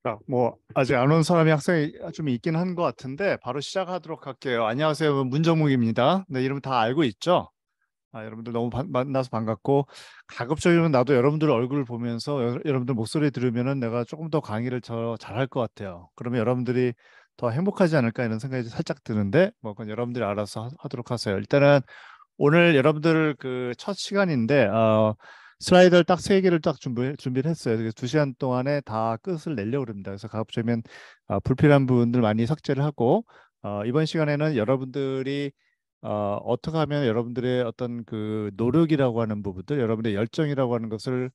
자, 뭐 아직 안 온 사람이 학생이 좀 있긴 한 것 같은데 바로 시작하도록 할게요. 안녕하세요, 문정욱입니다. 네, 이름 다 알고 있죠? 여러분들 너무 만나서 반갑고 가급적이면 나도 여러분들 얼굴을 보면서 여러분들 목소리 들으면은 내가 조금 더 강의를 더 잘할 것 같아요. 그러면 여러분들이 더 행복하지 않을까 이런 생각이 살짝 드는데 뭐 그건 여러분들이 알아서 하도록 하세요. 일단은 오늘 여러분들 그 첫 시간인데 슬라이드를 딱 세 개를 딱 준비를 했어요. 그래서 두 시간 동안에 다 끝을 내려고 합니다. 그래서 가급적이면 불필요한 부분들 많이 삭제를 하고 이번 시간에는 여러분들이 어떻게 하면 여러분들의 어떤 그 노력이라고 하는 부분들, 여러분들의 열정이라고 하는 것을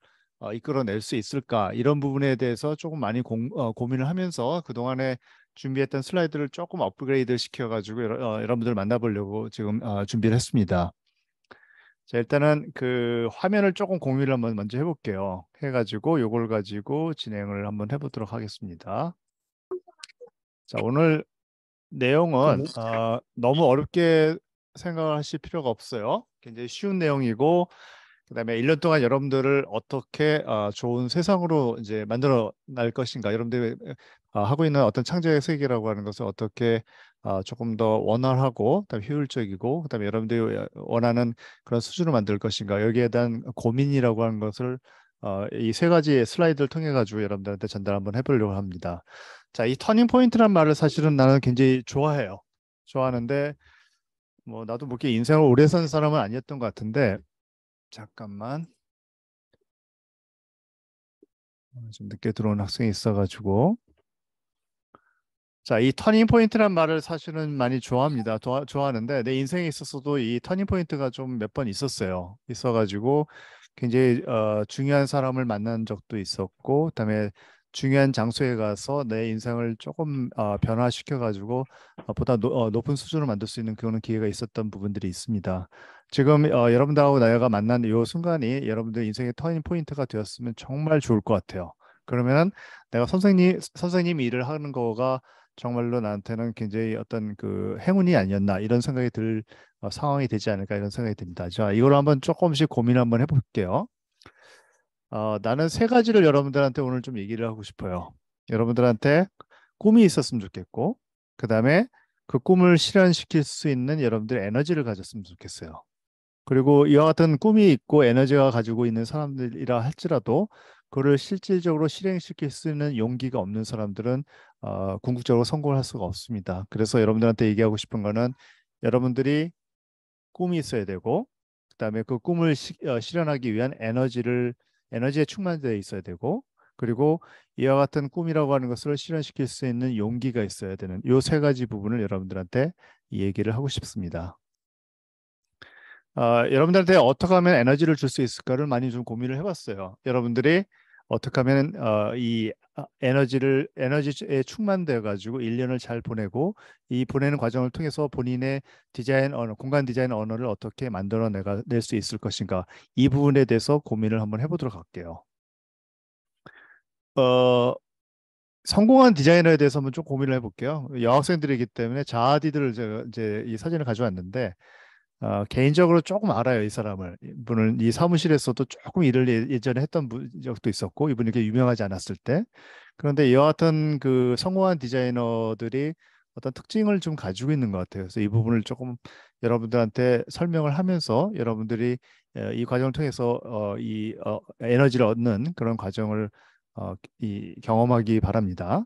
이끌어낼 수 있을까 이런 부분에 대해서 조금 많이 고민을 하면서 그동안에 준비했던 슬라이드를 조금 업그레이드 시켜가지고 여러분들 만나보려고 지금 준비를 했습니다. 자, 일단은 그 화면을 조금 공유를 한번 먼저 해볼게요. 해가지고 요걸 가지고 진행을 한번 해보도록 하겠습니다. 자, 오늘 내용은 너무 어렵게 생각하실 필요가 없어요. 굉장히 쉬운 내용이고 그다음에 1년 동안 여러분들을 어떻게 좋은 세상으로 이제 만들어 날 것인가, 여러분들이 하고 있는 어떤 창조의 세계라고 하는 것을 어떻게 조금 더 원활하고 그다음에 효율적이고 그다음에 여러분들이 원하는 그런 수준으로 만들 것인가, 여기에 대한 고민이라고 하는 것을 이 세 가지 슬라이드를 통해 가지고 여러분들한테 전달 한번 해보려고 합니다. 자, 이 터닝 포인트란 말을 사실은 나는 굉장히 좋아해요. 좋아하는데 뭐 나도 뭐 이렇게 인생을 오래 산 사람은 아니었던 것 같은데 잠깐만. 좀 늦게 들어온 학생이 있어가지고. 자, 이 터닝 포인트란 말을 사실은 많이 좋아합니다. 좋아하는데 내 인생에 있어서도 이 터닝 포인트가 좀 몇 번 있었어요. 있어가지고 굉장히 중요한 사람을 만난 적도 있었고, 그다음에 중요한 장소에 가서 내 인생을 조금 변화시켜가지고 보다 높은 수준으로 만들 수 있는 그런 기회가 있었던 부분들이 있습니다. 지금 여러분들하고 나가 만난 이 순간이 여러분들 인생의 터닝 포인트가 되었으면 정말 좋을 것 같아요. 그러면은 내가 선생님 일을 하는 거가 정말로 나한테는 굉장히 어떤 그 행운이 아니었나 이런 생각이 들 상황이 되지 않을까 이런 생각이 듭니다. 자, 이걸 한번 조금씩 고민을 한번 해볼게요. 나는 세 가지를 여러분들한테 오늘 좀 얘기를 하고 싶어요. 여러분들한테 꿈이 있었으면 좋겠고, 그 다음에 그 꿈을 실현시킬 수 있는 여러분들의 에너지를 가졌으면 좋겠어요. 그리고 이와 같은 꿈이 있고 에너지가 가지고 있는 사람들이라 할지라도 그를 실질적으로 실행시킬 수 있는 용기가 없는 사람들은 궁극적으로 성공을 할 수가 없습니다. 그래서 여러분들한테 얘기하고 싶은 거는 여러분들이 꿈이 있어야 되고 그다음에 그 꿈을 실현하기 위한 에너지에 충만되어 있어야 되고 그리고 이와 같은 꿈이라고 하는 것을 실현시킬 수 있는 용기가 있어야 되는 이 세 가지 부분을 여러분들한테 얘기를 하고 싶습니다. 여러분들한테 어떻게 하면 에너지를 줄 수 있을까를 많이 좀 고민을 해봤어요. 여러분들이 어떻게 하면 이 에너지에 충만되어 가지고 1년을 잘 보내고 이 보내는 과정을 통해서 본인의 디자인 언어, 공간 디자인 언어를 어떻게 만들어 낼 수 있을 것인가, 이 부분에 대해서 고민을 한번 해보도록 할게요. 어, 성공한 디자이너에 대해서 한번 좀 고민을 해볼게요. 여학생들이기 때문에 자아디들을 제가 이제 이 사진을 가져왔는데 개인적으로 조금 알아요, 이 사람을. 이분은 이 사무실에서도 조금 일을 예전에 했던 적도 있었고, 이분이 이렇게 유명하지 않았을 때. 그런데 이와 같은 그 성공한 디자이너들이 어떤 특징을 좀 가지고 있는 것 같아요. 그래서 이 부분을 조금 여러분들한테 설명을 하면서 여러분들이 이 과정을 통해서 이 에너지를 얻는 그런 과정을 경험하기 바랍니다.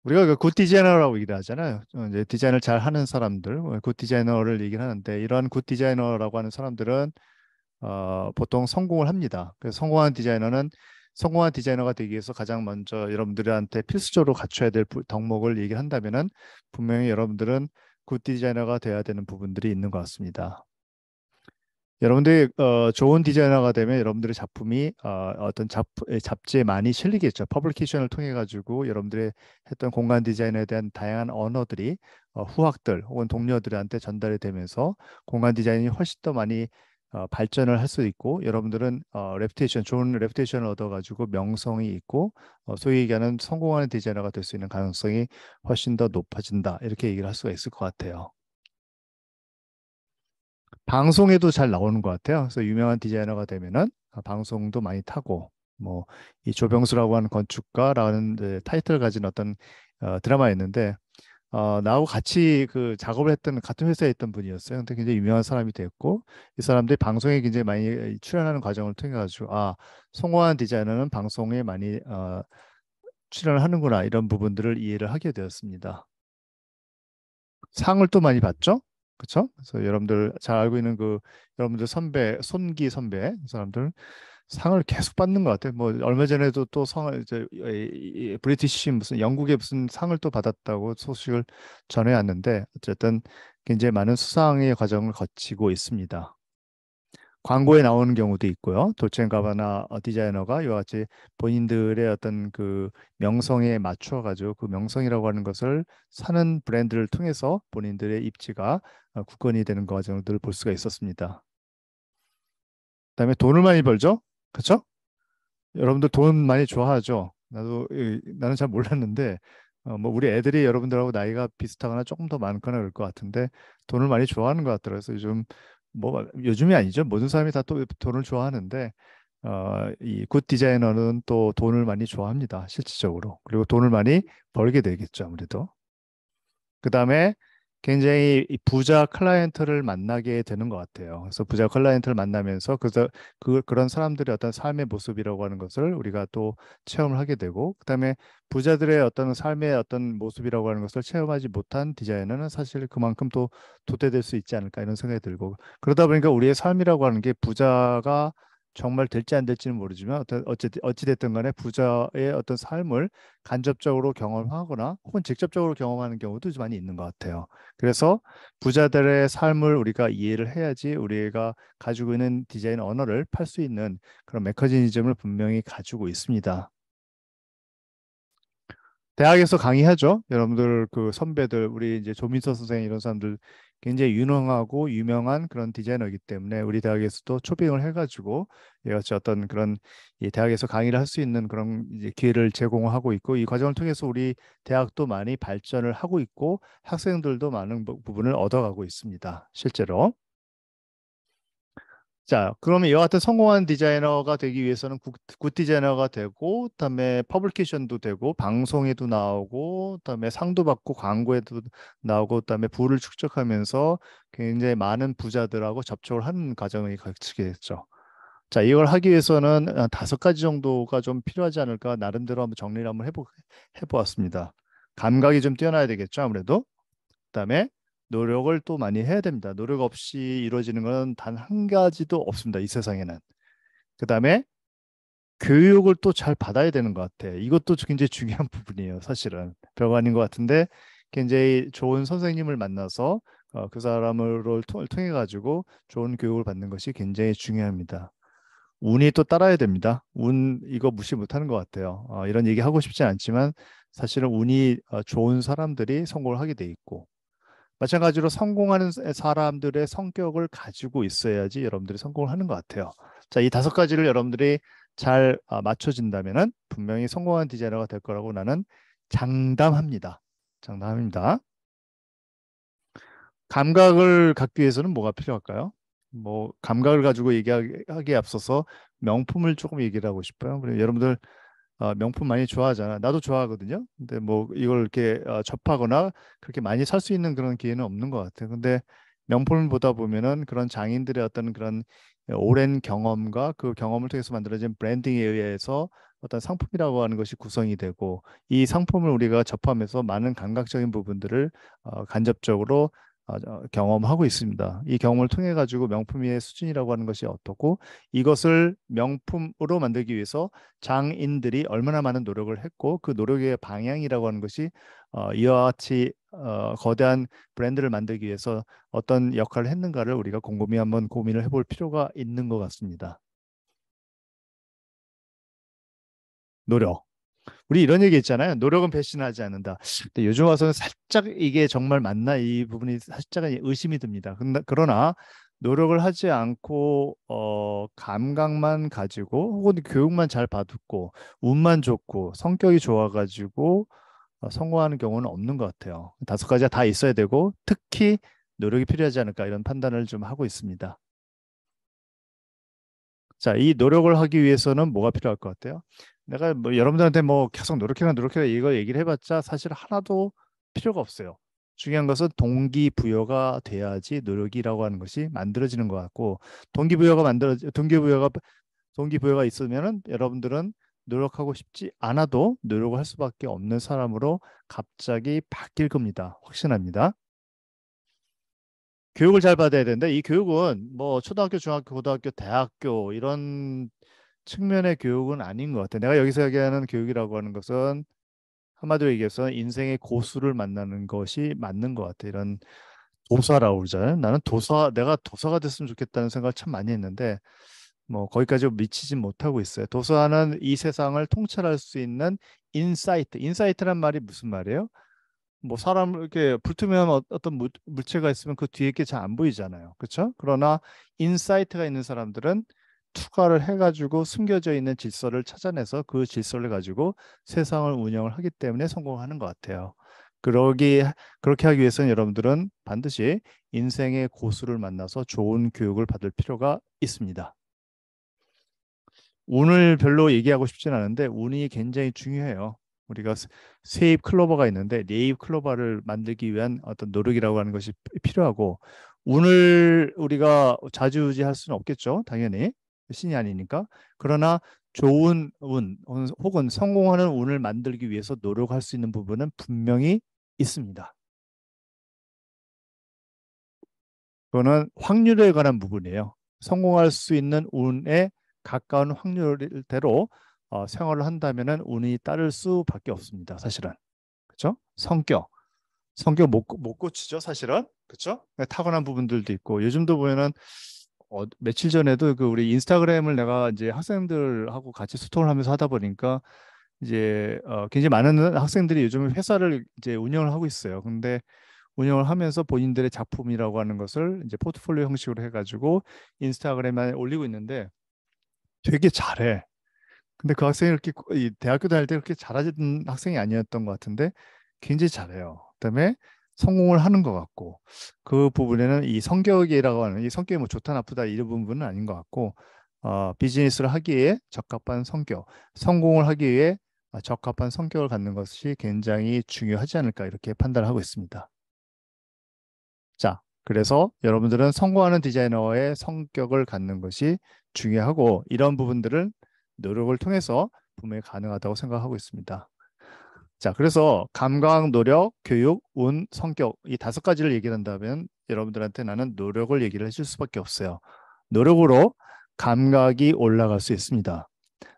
우리가 그 굿 디자이너라고 얘기를 하잖아요. 이제 디자인을 잘 하는 사람들, 굿 디자이너를 얘기를 하는데 이러한 굿 디자이너라고 하는 사람들은 보통 성공을 합니다. 그래서 성공한 디자이너가 되기 위해서 가장 먼저 여러분들한테 필수적으로 갖춰야 될 덕목을 얘기를 한다면은 분명히 여러분들은 굿 디자이너가 돼야 되는 부분들이 있는 것 같습니다. 여러분들이 좋은 디자이너가 되면 여러분들의 작품이 어떤 잡지에 많이 실리겠죠. 퍼블리케이션을 통해 가지고 여러분들의 했던 공간 디자인에 대한 다양한 언어들이 후학들 혹은 동료들한테 전달이 되면서 공간 디자인이 훨씬 더 많이 발전을 할 수 있고 여러분들은 좋은 레pu테이션을 얻어가지고 명성이 있고 소위 얘기하는 성공하는 디자이너가 될 수 있는 가능성이 훨씬 더 높아진다. 이렇게 얘기를 할 수가 있을 것 같아요. 방송에도 잘 나오는 것 같아요. 그래서 유명한 디자이너가 되면은 방송도 많이 타고 뭐 이 조병수라고 하는 건축가라는 타이틀을 가진 어떤 드라마였는데 나하고 같이 그 작업을 했던 같은 회사에 있던 분이었어요. 근데 굉장히 유명한 사람이 됐고 이 사람들이 방송에 굉장히 많이 출연하는 과정을 통해 가지고 송호환 디자이너는 방송에 많이 출연을 하는구나 이런 부분들을 이해를 하게 되었습니다. 상을 또 많이 받죠? 그렇죠? 그래서 여러분들 잘 알고 있는 그 여러분들 선배 손기 선배 이 사람들 상을 계속 받는 것 같아요. 뭐 얼마 전에도 또 상을 이제 브리티시 무슨 영국의 무슨 상을 또 받았다고 소식을 전해왔는데 어쨌든 굉장히 많은 수상의 과정을 거치고 있습니다. 광고에 나오는 경우도 있고요. 돌체가바나 디자이너가 이와 같이 본인들의 어떤 그 명성에 맞춰 가지고 그 명성이라고 하는 것을 사는 브랜드를 통해서 본인들의 입지가 굳건히 되는 과정들을 볼 수가 있었습니다. 그다음에 돈을 많이 벌죠. 그렇죠? 여러분들 돈 많이 좋아하죠? 나는 잘 몰랐는데 뭐 우리 애들이 여러분들하고 나이가 비슷하거나 조금 더 많거나 그럴 것 같은데 돈을 많이 좋아하는 것 같더라고요. 그래서 요즘 뭐 요즘이 아니죠. 모든 사람이 다 또 돈을 좋아하는데 이 굿 디자이너는 또 돈을 많이 좋아합니다. 실질적으로. 그리고 돈을 많이 벌게 되겠죠, 아무래도. 그다음에 굉장히 이 부자 클라이언트를 만나게 되는 것 같아요. 그래서 부자 클라이언트를 만나면서 그런 사람들의 어떤 삶의 모습이라고 하는 것을 우리가 또 체험을 하게 되고, 그다음에 부자들의 어떤 삶의 어떤 모습이라고 하는 것을 체험하지 못한 디자이너는 사실 그만큼 또 도태될 수 있지 않을까 이런 생각이 들고, 그러다 보니까 우리의 삶이라고 하는 게 부자가 정말 될지 안 될지는 모르지만 어찌 됐든 간에 부자의 어떤 삶을 간접적으로 경험하거나 혹은 직접적으로 경험하는 경우도 좀 많이 있는 것 같아요. 그래서 부자들의 삶을 우리가 이해를 해야지 우리가 가지고 있는 디자인 언어를 팔 수 있는 그런 메커니즘을 분명히 가지고 있습니다. 대학에서 강의하죠. 여러분들 그 선배들 우리 이제 조민서 선생 이런 사람들 굉장히 유능하고 유명한 그런 디자이너이기 때문에 우리 대학에서도 초빙을 해가지고 이같이 어떤 그런 이 대학에서 강의를 할 수 있는 그런 이제 기회를 제공하고 있고 이 과정을 통해서 우리 대학도 많이 발전을 하고 있고 학생들도 많은 부분을 얻어가고 있습니다. 실제로. 자, 그러면 이와 같은 성공한 디자이너가 되기 위해서는 굿 디자이너가 되고, 그다음에 퍼블리케이션도 되고, 방송에도 나오고, 그다음에 상도 받고, 광고에도 나오고, 그다음에 부를 축적하면서 굉장히 많은 부자들하고 접촉을 하는 과정이 거치겠죠. 자, 이걸 하기 위해서는 5가지 정도가 좀 필요하지 않을까 나름대로 한번 정리를 한번 해보았습니다. 감각이 좀 뛰어나야 되겠죠, 아무래도. 그다음에 노력을 또 많이 해야 됩니다. 노력 없이 이루어지는 건 단 한 가지도 없습니다. 이 세상에는. 그다음에 교육을 또 잘 받아야 되는 것 같아. 이것도 굉장히 중요한 부분이에요. 사실은 별거 아닌 것 같은데 굉장히 좋은 선생님을 만나서 그 사람을 통해 가지고 좋은 교육을 받는 것이 굉장히 중요합니다. 운이 또 따라야 됩니다. 운 이거 무시 못하는 것 같아요. 이런 얘기 하고 싶진 않지만 사실은 운이 좋은 사람들이 성공을 하게 돼 있고 마찬가지로 성공하는 사람들의 성격을 가지고 있어야지 여러분들이 성공을 하는 것 같아요. 자, 이 5가지를 여러분들이 잘 맞춰진다면은 분명히 성공한 디자이너가 될 거라고 나는 장담합니다. 장담합니다. 감각을 갖기 위해서는 뭐가 필요할까요? 뭐 감각을 가지고 얘기하기에 앞서서 명품을 조금 얘기를 하고 싶어요. 그리고 여러분들 명품 많이 좋아하잖아. 나도 좋아하거든요. 근데 뭐 이걸 이렇게 접하거나 그렇게 많이 살 수 있는 그런 기회는 없는 것 같아요. 근데 명품을 보다 보면은 그런 장인들의 어떤 그런 오랜 경험과 그 경험을 통해서 만들어진 브랜딩에 의해서 어떤 상품이라고 하는 것이 구성이 되고 이 상품을 우리가 접하면서 많은 감각적인 부분들을 간접적으로 경험하고 있습니다. 이 경험을 통해 가지고 명품의 수준이라고 하는 것이 어떻고 이것을 명품으로 만들기 위해서 장인들이 얼마나 많은 노력을 했고 그 노력의 방향이라고 하는 것이 이와 같이 거대한 브랜드를 만들기 위해서 어떤 역할을 했는가를 우리가 곰곰이 한번 고민을 해볼 필요가 있는 것 같습니다. 노력. 우리 이런 얘기 있잖아요. 노력은 배신하지 않는다. 근데 요즘 와서는 살짝 이게 정말 맞나 이 부분이 살짝은 의심이 듭니다. 그러나 노력을 하지 않고 감각만 가지고 혹은 교육만 잘 받고 운만 좋고 성격이 좋아가지고 성공하는 경우는 없는 것 같아요. 5가지가 다 있어야 되고 특히 노력이 필요하지 않을까 이런 판단을 좀 하고 있습니다. 자, 이 노력을 하기 위해서는 뭐가 필요할 것 같아요? 내가 뭐 여러분들한테 뭐 계속 노력해라 노력해라 이거 얘기를 해봤자 사실 하나도 필요가 없어요. 중요한 것은 동기부여가 돼야지 노력이라고 하는 것이 만들어지는 것 같고 동기부여가 있으면은 여러분들은 노력하고 싶지 않아도 노력을 할 수밖에 없는 사람으로 갑자기 바뀔 겁니다. 확신합니다. 교육을 잘 받아야 되는데 이 교육은 뭐 초등학교, 중학교, 고등학교, 대학교 이런 측면의 교육은 아닌 것 같아요. 내가 여기서 얘기하는 교육이라고 하는 것은 한마디로 얘기해서 인생의 고수를 만나는 것이 맞는 것 같아요. 이런 도사라고 그러잖아요. 나는 내가 도사가 됐으면 좋겠다는 생각을 참 많이 했는데 뭐 거기까지 미치진 못하고 있어요. 도서는 이 세상을 통찰할 수 있는 인사이트란 말이 무슨 말이에요? 뭐 사람 이렇게 불투명한 어떤 물체가 있으면 그 뒤에 게 잘 안 보이잖아요. 그렇죠? 그러나 인사이트가 있는 사람들은 투과를 해가지고 숨겨져 있는 질서를 찾아내서 그 질서를 가지고 세상을 운영을 하기 때문에 성공하는 것 같아요. 그러기 그렇게 하기 위해서는 여러분들은 반드시 인생의 고수를 만나서 좋은 교육을 받을 필요가 있습니다. 운을 별로 얘기하고 싶진 않은데 운이 굉장히 중요해요. 우리가 세입 클로버가 있는데 네잎 클로버를 만들기 위한 어떤 노력이라고 하는 것이 필요하고 운을 우리가 좌지우지할 수는 없겠죠. 당연히 신이 아니니까. 그러나 좋은 운 혹은 성공하는 운을 만들기 위해서 노력할 수 있는 부분은 분명히 있습니다. 그거는 확률에 관한 부분이에요. 성공할 수 있는 운에 가까운 확률대로 생활을 한다면은 운이 따를 수밖에 없습니다. 사실은. 그렇죠? 성격 못 고치죠, 사실은. 그렇죠? 타고난 부분들도 있고 요즘도 보면은 며칠 전에도 그 우리 인스타그램을 내가 이제 학생들하고 같이 소통을 하면서 하다 보니까 이제 굉장히 많은 학생들이 요즘 회사를 이제 운영을 하고 있어요. 근데 운영을 하면서 본인들의 작품이라고 하는 것을 이제 포트폴리오 형식으로 해가지고 인스타그램에 올리고 있는데 되게 잘해. 근데 그 학생이 이렇게 이 대학교 다닐 때 그렇게 잘하던 학생이 아니었던 것 같은데 굉장히 잘해요. 그다음에 성공을 하는 것 같고 그 부분에는 이 성격이라고 하는 이 성격이 뭐 좋다 나쁘다 이런 부분은 아닌 것 같고 비즈니스를 하기에 적합한 성격, 성공을 하기 위해 적합한 성격을 갖는 것이 굉장히 중요하지 않을까 이렇게 판단을 하고 있습니다. 자, 그래서 여러분들은 성공하는 디자이너의 성격을 갖는 것이 중요하고 이런 부분들을 노력을 통해서 분명히 가능하다고 생각하고 있습니다. 자, 그래서 감각, 노력, 교육, 운, 성격 이 다섯 가지를 얘기한다면 여러분들한테 나는 노력을 얘기를 해줄 수밖에 없어요. 노력으로 감각이 올라갈 수 있습니다.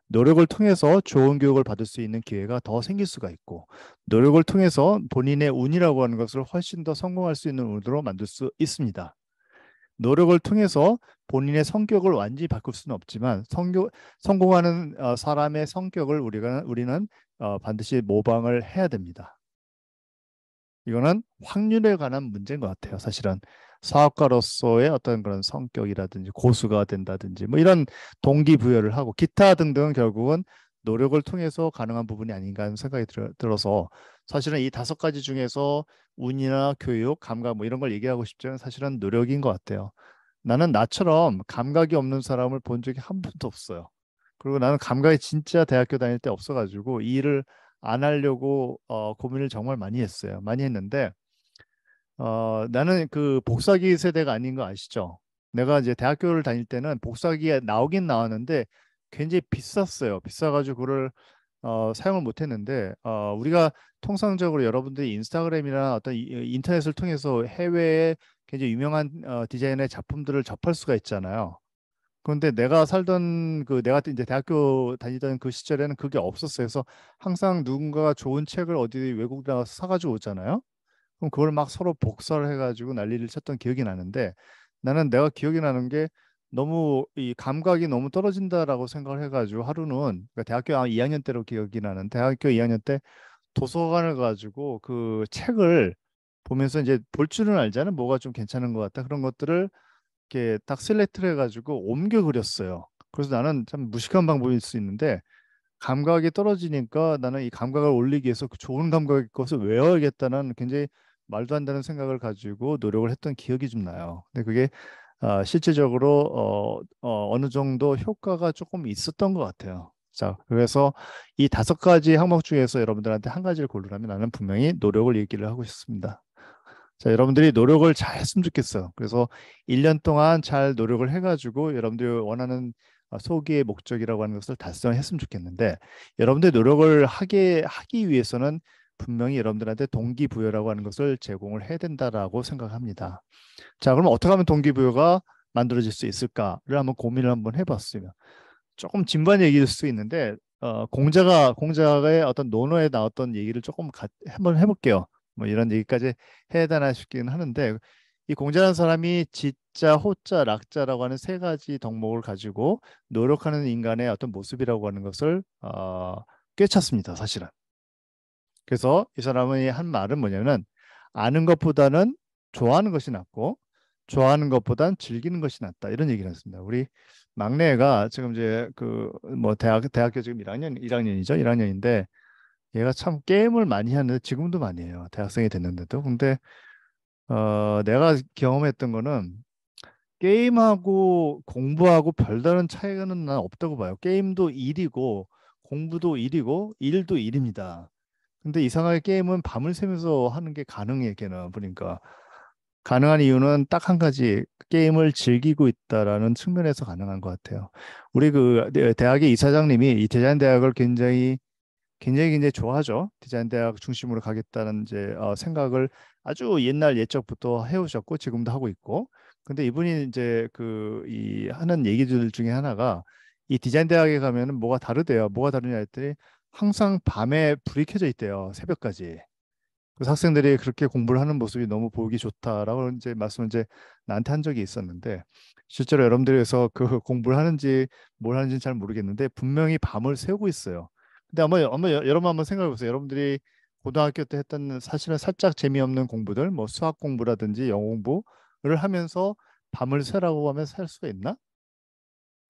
노력을 통해서 좋은 교육을 받을 수 있는 기회가 더 생길 수가 있고, 노력을 통해서 본인의 운이라고 하는 것을 훨씬 더 성공할 수 있는 운으로 만들 수 있습니다. 노력을 통해서 본인의 성격을 완전히 바꿀 수는 없지만 성공하는 사람의 성격을 우리는 반드시 모방을 해야 됩니다. 이거는 확률에 관한 문제인 것 같아요. 사실은 사업가로서의 어떤 그런 성격이라든지 고수가 된다든지 뭐 이런 동기부여를 하고 기타 등등 결국은 노력을 통해서 가능한 부분이 아닌가 하는 생각이 들어서 사실은 이 다섯 가지 중에서 운이나 교육, 감각 뭐 이런 걸 얘기하고 싶지만 사실은 노력인 것 같아요. 나는 나처럼 감각이 없는 사람을 본 적이 한 번도 없어요. 그리고 나는 감각이 진짜 대학교 다닐 때 없어가지고 이 일을 안 하려고 고민을 정말 많이 했어요. 많이 했는데 나는 그 복사기 세대가 아닌 거 아시죠? 내가 이제 대학교를 다닐 때는 복사기가 나오긴 나왔는데 굉장히 비쌌어요. 비싸가지고 그걸 사용을 못 했는데 우리가 통상적으로 여러분들이 인스타그램이나 어떤 인터넷을 통해서 해외에 굉장히 유명한 디자인의 작품들을 접할 수가 있잖아요. 그런데 내가 이제 대학교 다니던 그 시절에는 그게 없었어요. 그래서 항상 누군가가 좋은 책을 어디 외국 나가서 사가지고 오잖아요. 그럼 그걸 막 서로 복사를 해가지고 난리를 쳤던 기억이 나는데 나는 내가 기억이 나는 게 너무 이 감각이 너무 떨어진다라고 생각을 해가지고 하루는 그러니까 대학교 2학년 때로 기억이 나는 대학교 2학년 때 도서관을 가지고 그 책을 보면서 이제 볼 줄은 알잖아. 뭐가 좀 괜찮은 것 같다. 그런 것들을 이렇게 딱 셀렉트를 해가지고 옮겨 그렸어요. 그래서 나는 참 무식한 방법일 수 있는데 감각이 떨어지니까 나는 이 감각을 올리기 위해서 그 좋은 감각의 것을 외워야겠다는 굉장히 말도 안 되는 생각을 가지고 노력을 했던 기억이 좀 나요. 근데 그게 실제적으로 어느 정도 효과가 조금 있었던 것 같아요. 자, 그래서 이 5가지 항목 중에서 여러분들한테 한 가지를 고르라면 나는 분명히 노력을 얘기를 하고 싶습니다. 자, 여러분들이 노력을 잘 했으면 좋겠어요. 그래서 1년 동안 잘 노력을 해가지고 여러분들이 원하는 소기의 목적이라고 하는 것을 달성했으면 좋겠는데, 여러분들 노력을 하기 위해서는 분명히 여러분들한테 동기부여라고 하는 것을 제공을 해야 된다라고 생각합니다. 자, 그럼 어떻게 하면 동기부여가 만들어질 수 있을까를 한번 고민을 한번 해봤으면, 조금 진부한 얘기일 수 있는데 공자의 어떤 논어에 나왔던 얘기를 조금 한번 해볼게요. 뭐 이런 얘기까지 해야 되나 싶긴 하는데, 이 공자라는 사람이 지자, 호자, 락자라고 하는 3가지 덕목을 가지고 노력하는 인간의 어떤 모습이라고 하는 것을 꿰찼습니다, 사실은. 그래서 이 사람의 한 말은 뭐냐면, 아는 것보다는 좋아하는 것이 낫고 좋아하는 것보단 즐기는 것이 낫다, 이런 얘기를 했습니다. 우리 막내가 지금 이제 그 뭐 대학교 지금 1학년이죠. 1학년인데 얘가 참 게임을 많이 하는데, 지금도 많이 해요. 대학생이 됐는데도. 근데 내가 경험했던 거는 게임하고 공부하고 별다른 차이는 난 없다고 봐요. 게임도 일이고 공부도 일이고 일도 일입니다. 근데 이상하게 게임은 밤을 새면서 하는 게 가능해, 걔는. 보니까 가능한 이유는 딱 한 가지, 게임을 즐기고 있다라는 측면에서 가능한 것 같아요. 우리 그 대학의 이사장님이 이 디자인 대학을 굉장히 좋아하죠. 디자인 대학 중심으로 가겠다는 이제 생각을 아주 옛날 옛적부터 해오셨고 지금도 하고 있고. 근데 이분이 이제 그 이 하는 얘기들 중에 하나가, 이 디자인 대학에 가면은 뭐가 다르대요. 뭐가 다르냐 했더니 항상 밤에 불이 켜져 있대요. 새벽까지. 그래서 학생들이 그렇게 공부를 하는 모습이 너무 보기 좋다라고 이제 말씀을 이제 나한테 한 적이 있었는데, 실제로 여러분들에서 그 공부를 하는지 뭘 하는지는 잘 모르겠는데 분명히 밤을 새우고 있어요. 근데 아마 여러분 한번 생각해 보세요. 여러분들이 고등학교 때 했던 사실은 살짝 재미없는 공부들, 뭐 수학 공부라든지 영어 공부를 하면서 밤을 새라고 하면 살 수가 있나?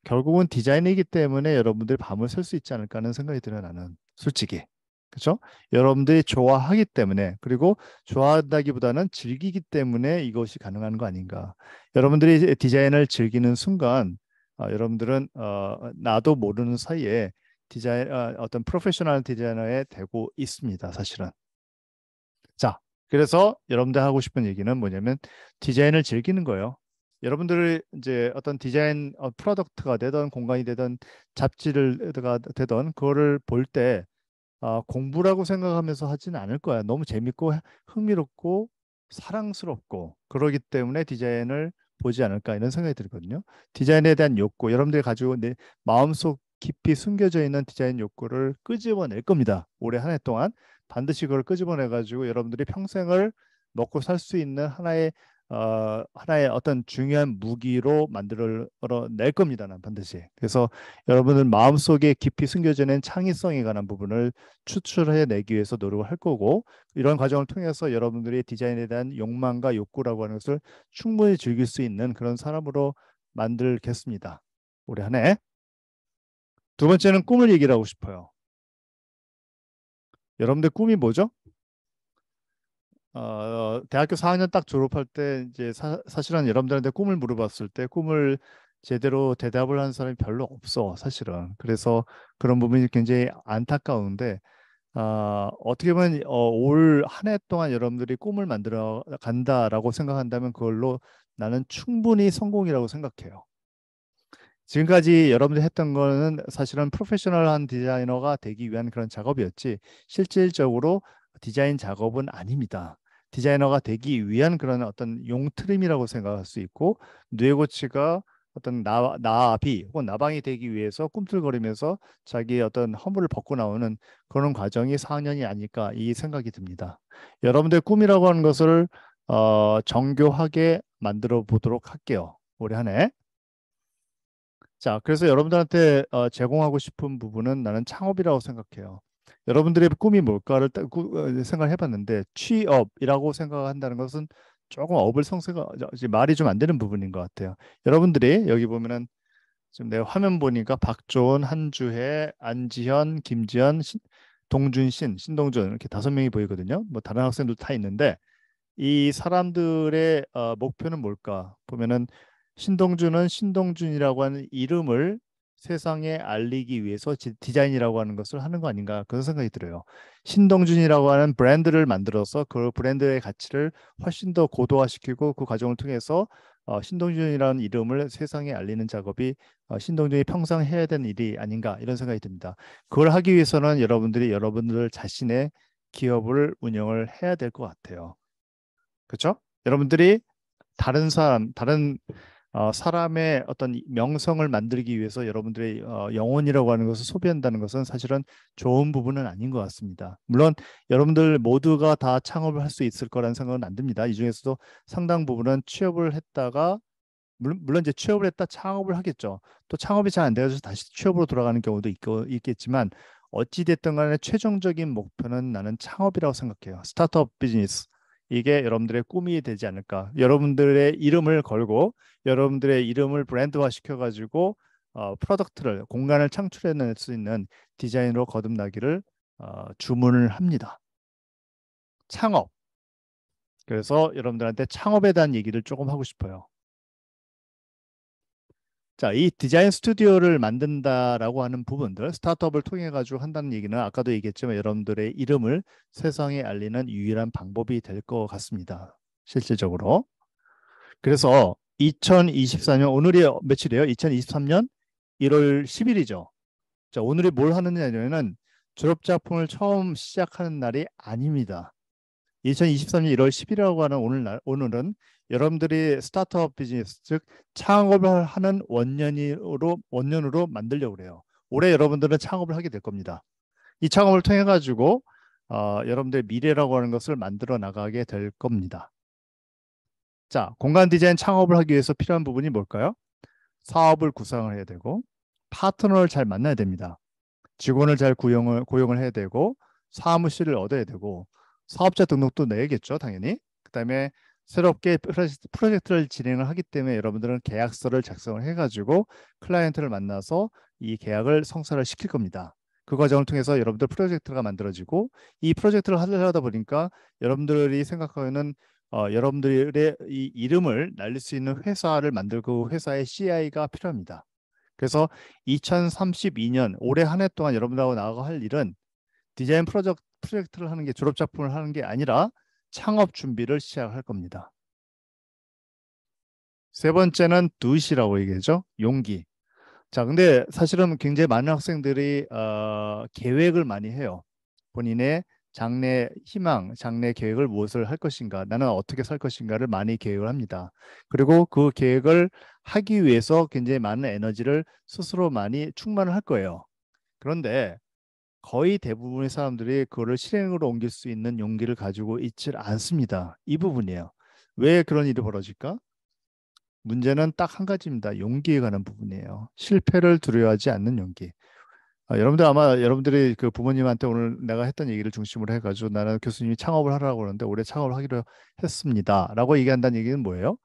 결국은 디자인이기 때문에 여러분들이 밤을 셀 수 있지 않을까 하는 생각이 들어요, 나는. 솔직히. 그렇죠? 여러분들이 좋아하기 때문에, 그리고 좋아한다기보다는 즐기기 때문에 이것이 가능한 거 아닌가. 여러분들이 이제 디자인을 즐기는 순간 여러분들은 나도 모르는 사이에 어떤 프로페셔널 디자이너에 되고 있습니다, 사실은. 자, 그래서 여러분들 하고 싶은 얘기는 뭐냐면, 디자인을 즐기는 거예요. 여러분들이 이제 어떤 디자인 프로덕트가 되던 공간이 되던 잡지가 되던 그거를 볼 때 공부라고 생각하면서 하지는 않을 거야. 너무 재밌고 흥미롭고 사랑스럽고 그러기 때문에 디자인을 보지 않을까, 이런 생각이 들거든요. 디자인에 대한 욕구, 여러분들이 가지고 내 마음속 깊이 숨겨져 있는 디자인 욕구를 끄집어낼 겁니다. 올해 한 해 동안 반드시 그걸 끄집어내 가지고 여러분들이 평생을 먹고 살 수 있는 하나의 어떤 중요한 무기로 만들어 낼 겁니다. 난 반드시. 그래서 여러분들 마음속에 깊이 숨겨져 있는 창의성에 관한 부분을 추출해내기 위해서 노력을 할 거고, 이런 과정을 통해서 여러분들이 디자인에 대한 욕망과 욕구라고 하는 것을 충분히 즐길 수 있는 그런 사람으로 만들겠습니다. 올해 한 해. 두 번째는 꿈을 얘기를 하고 싶어요. 여러분들 꿈이 뭐죠? 대학교 4학년 딱 졸업할 때 이제 사실은 여러분들한테 꿈을 물어봤을 때 꿈을 제대로 대답을 하는 사람이 별로 없어, 사실은. 그래서 그런 부분이 굉장히 안타까운데, 어떻게 보면 올 한 해 동안 여러분들이 꿈을 만들어 간다라고 생각한다면 그걸로 나는 충분히 성공이라고 생각해요. 지금까지 여러분들이 했던 거는 사실은 프로페셔널한 디자이너가 되기 위한 그런 작업이었지, 실질적으로 디자인 작업은 아닙니다. 디자이너가 되기 위한 그런 어떤 용트림이라고 생각할 수 있고, 뇌고치가 어떤 나비 혹은 나방이 되기 위해서 꿈틀거리면서 자기의 어떤 허물을 벗고 나오는 그런 과정이 4학년이 아닐까, 이 생각이 듭니다. 여러분들 꿈이라고 하는 것을 정교하게 만들어 보도록 할게요, 올해 한 해. 자, 그래서 여러분들한테 제공하고 싶은 부분은 나는 창업이라고 생각해요. 여러분들의 꿈이 뭘까를 생각을 해봤는데, 취업이라고 생각한다는 것은 조금 이제 말이 좀 안 되는 부분인 것 같아요. 여러분들이 여기 보면은 지금 내 화면 보니까 박조은, 한주혜, 안지현, 김지현, 동준신, 신동준, 이렇게 5명이 보이거든요. 뭐 다른 학생도 다 있는데, 이 사람들의 목표는 뭘까 보면은 신동준은 신동준이라고 하는 이름을 세상에 알리기 위해서 디자인이라고 하는 것을 하는 거 아닌가 그런 생각이 들어요. 신동준이라고 하는 브랜드를 만들어서 그 브랜드의 가치를 훨씬 더 고도화시키고 그 과정을 통해서 신동준이라는 이름을 세상에 알리는 작업이 신동준이 평생 해야 되는 일이 아닌가 이런 생각이 듭니다. 그걸 하기 위해서는 여러분들이 여러분들 자신의 기업을 운영을 해야 될 것 같아요. 그렇죠? 여러분들이 다른 사람의 어떤 명성을 만들기 위해서 여러분들의 영혼이라고 하는 것을 소비한다는 것은 사실은 좋은 부분은 아닌 것 같습니다. 물론 여러분들 모두가 다 창업을 할 수 있을 거라는 생각은 안 듭니다. 이 중에서도 상당 부분은 취업을 했다가 물론 이제 취업을 했다 창업을 하겠죠. 또 창업이 잘 안 돼서 다시 취업으로 돌아가는 경우도 있겠지만 어찌 됐든 간에 최종적인 목표는 나는 창업이라고 생각해요. 스타트업 비즈니스. 이게 여러분들의 꿈이 되지 않을까. 여러분들의 이름을 걸고 여러분들의 이름을 브랜드화 시켜가지고 프로덕트를 공간을 창출해낼 수 있는 디자인으로 거듭나기를 주문을 합니다. 창업. 그래서 여러분들한테 창업에 대한 얘기를 조금 하고 싶어요. 자, 이 디자인 스튜디오를 만든다라고 하는 부분들, 스타트업을 통해 가지고 한다는 얘기는 아까도 얘기했지만 여러분들의 이름을 세상에 알리는 유일한 방법이 될 것 같습니다. 실질적으로. 그래서 2024년 오늘이 며칠이에요? 2023년 1월 10일이죠. 자, 오늘이 뭘 하느냐면은 졸업 작품을 처음 시작하는 날이 아닙니다. 2023년 1월 10일이라고 하는 오늘은 여러분들이 스타트업 비즈니스, 즉 창업을 하는 원년으로 만들려고 그래요. 올해 여러분들은 창업을 하게 될 겁니다. 이 창업을 통해 가지고 여러분들의 미래라고 하는 것을 만들어 나가게 될 겁니다. 자, 공간 디자인 창업을 하기 위해서 필요한 부분이 뭘까요? 사업을 구상을 해야 되고 파트너를 잘 만나야 됩니다. 직원을 잘 고용을 해야 되고 사무실을 얻어야 되고 사업자 등록도 내야겠죠, 당연히. 그다음에 새롭게 프로젝트를 진행을 하기 때문에 여러분들은 계약서를 작성을 해가지고 클라이언트를 만나서 이 계약을 성사를 시킬 겁니다. 그 과정을 통해서 여러분들 프로젝트가 만들어지고 이 프로젝트를 하려다 보니까 여러분들이 생각하는 여러분들의 이 이름을 날릴 수 있는 회사를 만들고 회사의 CI가 필요합니다. 그래서 2032년 올해 한 해 동안 여러분들하고 나가고 할 일은 디자인 프로젝트를 하는 게 졸업 작품을 하는 게 아니라 창업 준비를 시작할 겁니다. 세 번째는 두시라고 얘기하죠. 용기. 자, 근데 사실은 굉장히 많은 학생들이 계획을 많이 해요. 본인의 장래 희망, 장래 계획을 무엇을 할 것인가, 나는 어떻게 살 것인가를 많이 계획을 합니다. 그리고 그 계획을 하기 위해서 굉장히 많은 에너지를 스스로 많이 충만을 할 거예요. 그런데 거의 대부분의 사람들이 그거를 실행으로 옮길 수 있는 용기를 가지고 있질 않습니다. 이 부분이에요. 왜 그런 일이 벌어질까? 문제는 딱 한 가지입니다. 용기에 관한 부분이에요. 실패를 두려워하지 않는 용기. 여러분들 아마 여러분들이 그 부모님한테 오늘 내가 했던 얘기를 중심으로 해가지고 나는 교수님이 창업을 하라고 그러는데 올해 창업을 하기로 했습니다라고 얘기한다는 얘기는 뭐예요?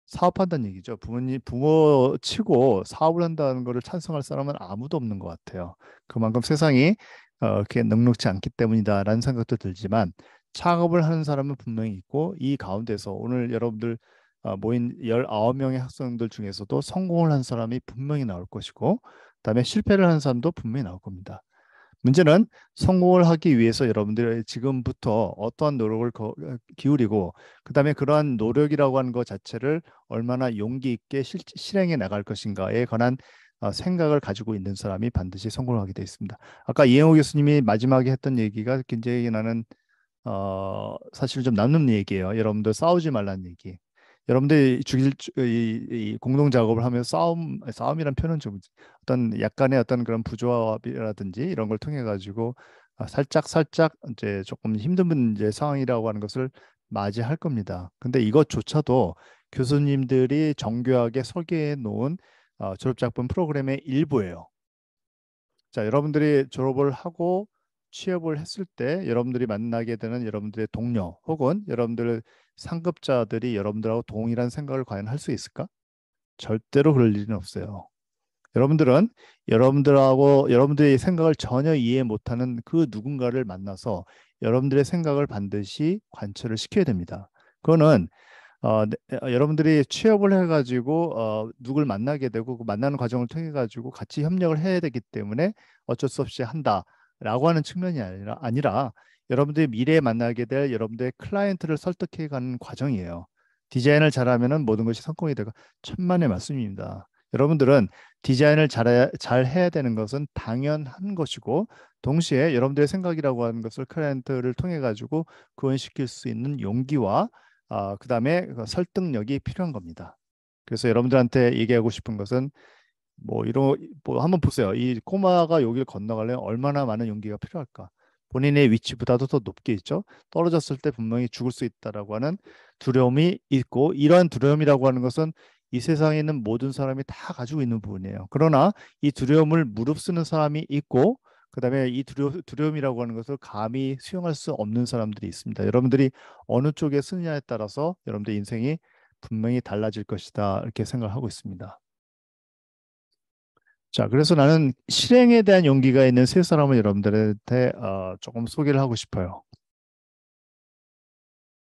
사업한다는 얘기죠. 부모 치고 사업을 한다는 것을 찬성할 사람은 아무도 없는 것 같아요. 그만큼 세상이 그렇게 넉넉지 않기 때문이다라는 생각도 들지만 창업을 하는 사람은 분명히 있고 이 가운데서 오늘 여러분들 모인 19명의 학생들 중에서도 성공을 한 사람이 분명히 나올 것이고 그다음에 실패를 한 사람도 분명히 나올 겁니다. 문제는 성공을 하기 위해서 여러분들이 지금부터 어떠한 노력을 기울이고 그다음에 그러한 노력이라고 하는 것 자체를 얼마나 용기 있게 실행해 나갈 것인가에 관한 생각을 가지고 있는 사람이 반드시 성공을 하게 되어 있습니다. 아까 이행호 교수님이 마지막에 했던 얘기가 굉장히 나는 사실 좀 남는 얘기예요. 여러분들 싸우지 말라는 얘기. 여러분들이 이 공동 작업을 하면서 싸움이란 표현은 좀 어떤 약간의 어떤 그런 부조합이라든지 이런 걸 통해 가지고 살짝 이제 조금 힘든 문제 상황이라고 하는 것을 맞이할 겁니다. 근데 이것조차도 교수님들이 정교하게 설계해 놓은 졸업 작품 프로그램의 일부예요. 자, 여러분들이 졸업을 하고 취업을 했을 때 여러분들이 만나게 되는 여러분들의 동료 혹은 여러분들 상급자들이 여러분들하고 동일한 생각을 과연 할 수 있을까? 절대로 그럴 일은 없어요. 여러분들은 여러분들의 생각을 전혀 이해 못하는 그 누군가를 만나서 여러분들의 생각을 반드시 관철을 시켜야 됩니다. 그거는 여러분들이 취업을 해가지고 누굴 만나게 되고 그 만나는 과정을 통해 가지고 같이 협력을 해야 되기 때문에 어쩔 수 없이 한다라고 하는 측면이 아니라 여러분들이 미래에 만나게 될 여러분들의 클라이언트를 설득해 가는 과정이에요. 디자인을 잘하면은 모든 것이 성공이 되고 천만의 말씀입니다. 여러분들은 디자인을 잘 해야 되는 것은 당연한 것이고 동시에 여러분들의 생각이라고 하는 것을 클라이언트를 통해 가지고 구현시킬 수 있는 용기와 그다음에 그 설득력이 필요한 겁니다. 그래서 여러분들한테 얘기하고 싶은 것은 뭐 이런 뭐 한번 보세요. 이 꼬마가 여기를 건너가려면 얼마나 많은 용기가 필요할까? 본인의 위치보다도 더 높게 있죠. 떨어졌을 때 분명히 죽을 수 있다라고 하는 두려움이 있고 이러한 두려움이라고 하는 것은 이 세상에 있는 모든 사람이 다 가지고 있는 부분이에요. 그러나 이 두려움을 무릅쓰는 사람이 있고 그다음에 이 두려움이라고 하는 것을 감히 수용할 수 없는 사람들이 있습니다. 여러분들이 어느 쪽에 쓰느냐에 따라서 여러분들 인생이 분명히 달라질 것이다. 이렇게 생각하고 있습니다. 자, 그래서 나는 실행에 대한 용기가 있는 세 사람을 여러분들한테 조금 소개를 하고 싶어요.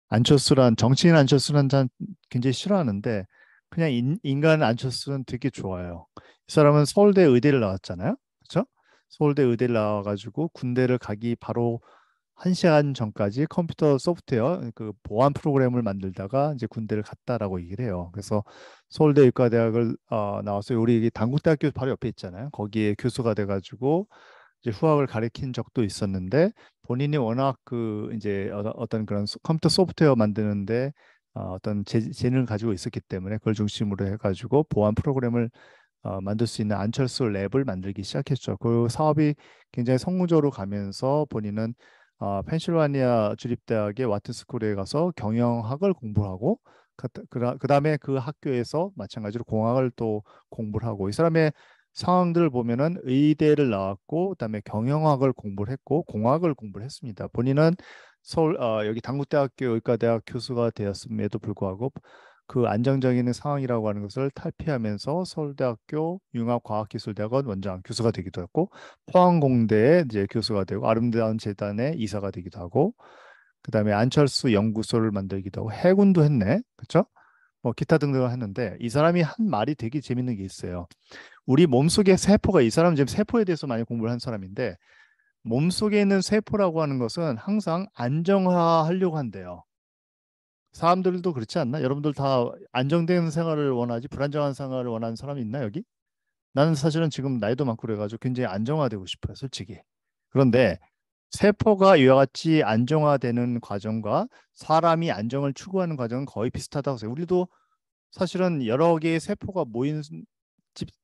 안철수란 정치인 안철수란 자 굉장히 싫어하는데 그냥 인간 안철수는 되게 좋아요. 이 사람은 서울대 의대를 나왔잖아요. 그렇죠? 서울대 의대를 나와가지고 군대를 가기 바로 1시간 전까지 컴퓨터 소프트웨어 그 보안 프로그램을 만들다가 이제 군대를 갔다라고 얘기를 해요. 그래서 서울대 의과대학을 나와서 우리 단국대학교 바로 옆에 있잖아요. 거기에 교수가 돼가지고 이제 후학을 가르친 적도 있었는데 본인이 워낙 그 이제 어떤 그런 컴퓨터 소프트웨어 만드는데 어떤 재능을 가지고 있었기 때문에 그걸 중심으로 해가지고 보안 프로그램을 만들 수 있는 안철수 랩을 만들기 시작했죠. 그 사업이 굉장히 성공적으로 가면서 본인은 펜실바니아 주립대학의 와트스쿨에 가서 경영학을 공부하고 그다음에 그 학교에서 마찬가지로 공학을 또 공부를 하고 이 사람의 상황들을 보면은 의대를 나왔고 그다음에 경영학을 공부를 했고 공학을 공부를 했습니다. 본인은 서울 여기 단국대학교 의과대학 교수가 되었음에도 불구하고 그 안정적인 상황이라고 하는 것을 탈피하면서 서울대학교 융합과학기술대학원 원장 교수가 되기도 했고 포항공대에 이제 교수가 되고 아름다운 재단의 이사가 되기도 하고 그다음에 안철수 연구소를 만들기도 하고 해군도 했네. 그렇죠? 뭐 기타 등등을 했는데 이 사람이 한 말이 되게 재밌는 게 있어요. 우리 몸속의 세포가 이 사람은 지금 세포에 대해서 많이 공부를 한 사람인데 몸속에 있는 세포라고 하는 것은 항상 안정화하려고 한대요. 사람들도 그렇지 않나? 여러분들 다 안정된 생활을 원하지 불안정한 생활을 원하는 사람이 있나 여기? 나는 사실은 지금 나이도 많고 그래가지고 굉장히 안정화되고 싶어요, 솔직히. 그런데 세포가 이와 같이 안정화되는 과정과 사람이 안정을 추구하는 과정은 거의 비슷하다고 해요. 우리도 사실은 여러 개의 세포가 모인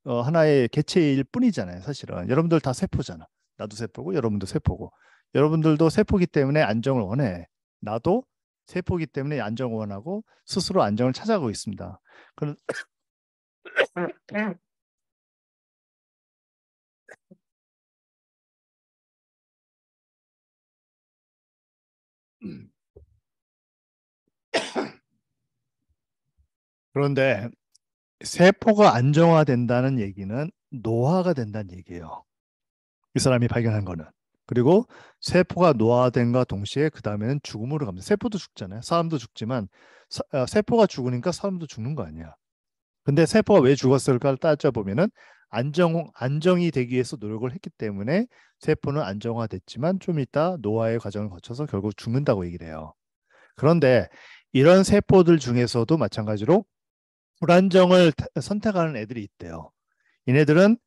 하나의 개체일 뿐이잖아요, 사실은. 여러분들 다 세포잖아. 나도 세포고 여러분도 세포고. 여러분들도 세포기 때문에 안정을 원해. 나도 세포기 때문에 안정을 원하고 스스로 안정을 찾아가고 있습니다. 그런 그런데 세포가 안정화된다는 얘기는 노화가 된다는 얘기예요. 이 사람이 발견한 거는. 그리고 세포가 노화된과 동시에 그 다음에는 죽음으로 갑니다. 세포도 죽잖아요. 사람도 죽지만 세포가 죽으니까 사람도 죽는 거 아니야. 근데 세포가 왜 죽었을까를 따져보면은 안정이 되기 위해서 노력을 했기 때문에 세포는 안정화됐지만 좀 이따 노화의 과정을 거쳐서 결국 죽는다고 얘기를 해요. 그런데 이런 세포들 중에서도 마찬가지로 불안정을 선택하는 애들이 있대요. 얘네들은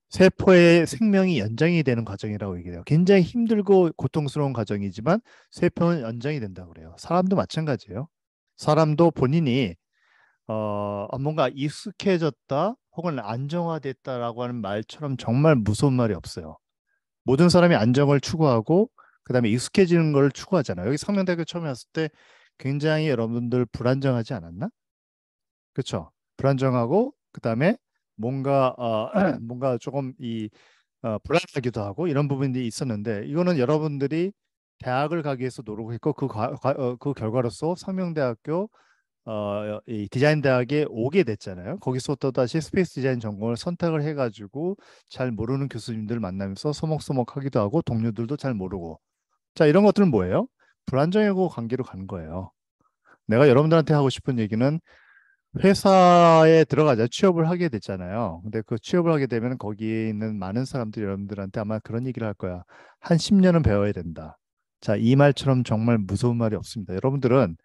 세포의 생명이 연장이 되는 과정이라고 얘기해요. 굉장히 힘들고 고통스러운 과정이지만 세포는 연장이 된다고 그래요. 사람도 마찬가지예요. 사람도 본인이 뭔가 익숙해졌다 혹은 안정화됐다라고 하는 말처럼 정말 무서운 말이 없어요. 모든 사람이 안정을 추구하고 그다음에 익숙해지는 걸 추구하잖아요. 여기 상명대학교 처음에 왔을 때 굉장히 여러분들 불안정하지 않았나? 그렇죠? 불안정하고 그다음에 뭔가 뭔가 조금 불안하기도 하고 이런 부분이 있었는데 이거는 여러분들이 대학을 가기 위해서 노력했고 그 결과로서 상명대학교 이 디자인 대학에 오게 됐잖아요. 거기서 또 다시 스페이스 디자인 전공을 선택을 해가지고 잘 모르는 교수님들 만나면서 서먹서먹하기도 하고 동료들도 잘 모르고 자 이런 것들은 뭐예요? 불안정하고 관계로 가는 거예요. 내가 여러분들한테 하고 싶은 얘기는 회사에 들어가자 취업을 하게 됐잖아요. 근데 그 취업을 하게 되면 거기에 있는 많은 사람들이 여러분들한테 아마 그런 얘기를 할 거야. 한 10년은 배워야 된다. 자, 이 말처럼 정말 무서운 말이 없습니다. 여러분들은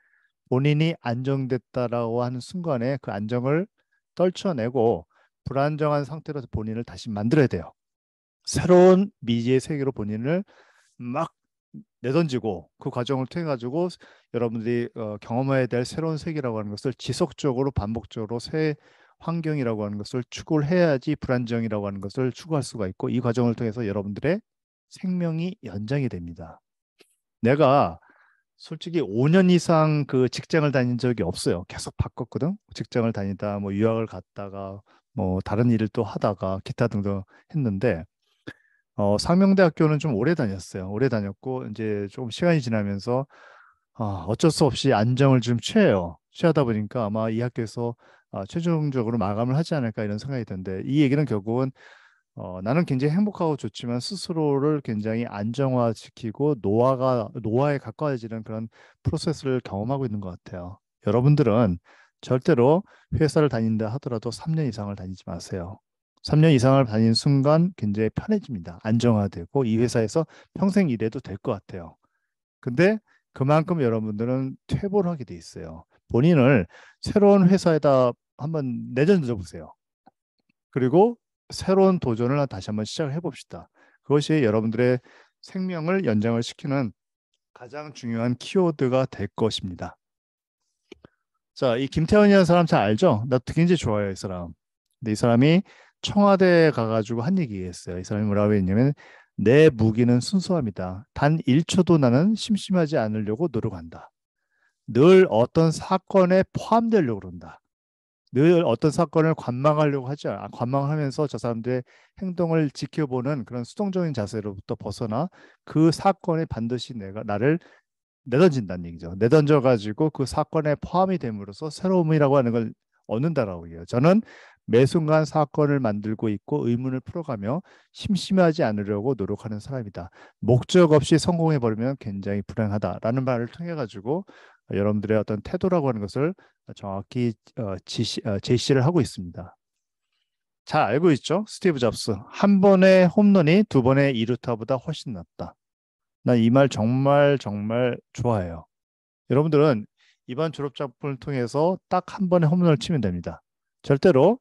본인이 안정됐다라고 하는 순간에 그 안정을 떨쳐내고 불안정한 상태로서 본인을 다시 만들어야 돼요. 새로운 미지의 세계로 본인을 막 내던지고 그 과정을 통해 가지고 여러분들이 경험해야 될 새로운 세계라고 하는 것을 지속적으로 반복적으로 새 환경이라고 하는 것을 추구를 해야지 불안정이라고 하는 것을 추구할 수가 있고 이 과정을 통해서 여러분들의 생명이 연장이 됩니다. 내가 솔직히 5년 이상 그 직장을 다닌 적이 없어요. 계속 바꿨거든. 직장을 다니다 뭐 유학을 갔다가 뭐 다른 일을 또 하다가 기타 등등 했는데 상명대학교는 좀 오래 다녔어요. 오래 다녔고 이제 조금 시간이 지나면서 어쩔 수 없이 안정을 좀 취해요. 취하다 보니까 아마 이 학교에서 최종적으로 마감을 하지 않을까 이런 생각이 드는데 이 얘기는 결국은 나는 굉장히 행복하고 좋지만 스스로를 굉장히 안정화시키고 노화에 가까워지는 그런 프로세스를 경험하고 있는 것 같아요. 여러분들은 절대로 회사를 다닌다 하더라도 3년 이상을 다니지 마세요. 3년 이상을 다니는 순간 굉장히 편해집니다. 안정화되고 이 회사에서 평생 일해도 될 것 같아요. 근데 그만큼 여러분들은 퇴보를 하게 돼 있어요. 본인을 새로운 회사에다 한번 내던져 보세요. 그리고 새로운 도전을 다시 한번 시작해 봅시다. 그것이 여러분들의 생명을 연장을 시키는 가장 중요한 키워드가 될 것입니다. 자, 이 김태원이라는 사람 잘 알죠? 나 굉장히 좋아해요, 이 사람. 근데 이 사람이 청와대에 가가지고 한 얘기 했어요. 이 사람이 뭐라고 했냐면 내 무기는 순수합니다. 단 1초도 나는 심심하지 않으려고 노력한다. 늘 어떤 사건에 포함되려고 그런다. 늘 어떤 사건을 관망하려고 하지 관망하면서 저 사람들의 행동을 지켜보는 그런 수동적인 자세로부터 벗어나 그 사건에 반드시 내가 나를 내던진다는 얘기죠. 내던져 가지고 그 사건에 포함이 됨으로써 새로움이라고 하는 걸 얻는다라고 해요. 저는 매 순간 사건을 만들고 있고 의문을 풀어가며 심심하지 않으려고 노력하는 사람이다. 목적 없이 성공해 버리면 굉장히 불행하다라는 말을 통해 가지고 여러분들의 어떤 태도라고 하는 것을 정확히 제시를 하고 있습니다. 잘 알고 있죠? 스티브 잡스. 한 번의 홈런이 두 번의 이루타보다 훨씬 낫다. 난 이 말 정말 정말 좋아해요. 여러분들은 이번 졸업 작품을 통해서 딱 한 번의 홈런을 치면 됩니다. 절대로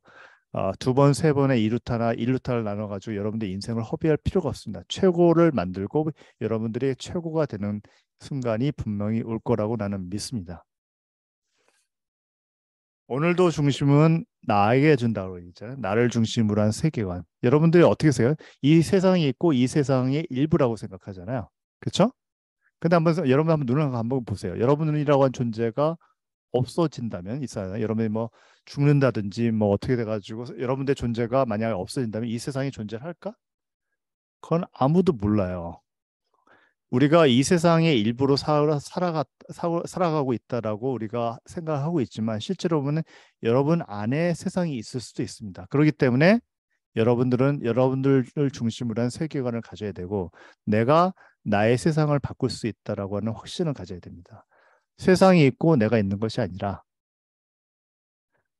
두 번, 세 번의 이루타나 일루타를 나눠가지고 여러분들 인생을 허비할 필요가 없습니다. 최고를 만들고 여러분들이 최고가 되는 순간이 분명히 올 거라고 나는 믿습니다. 오늘도 중심은 나에게 준다고 얘기했잖아요. 나를 중심으로 한 세계관. 여러분들이 어떻게 생각해요? 이 세상이 있고 이 세상의 일부라고 생각하잖아요. 그렇죠? 근데 여러분 한번 눈을 한번 보세요. 여러분이라고 한 존재가 없어진다면 있어요. 여러분이 뭐 죽는다든지 뭐 어떻게 돼가지고 여러분의 존재가 만약에 없어진다면 이 세상이 존재할까? 그건 아무도 몰라요. 우리가 이 세상의 일부로 살아가고 있다라고 우리가 생각하고 있지만 실제로 보면 여러분 안에 세상이 있을 수도 있습니다. 그렇기 때문에 여러분들은 여러분들을 중심으로 한 세계관을 가져야 되고 내가 나의 세상을 바꿀 수 있다라고 하는 확신을 가져야 됩니다. 세상이 있고 내가 있는 것이 아니라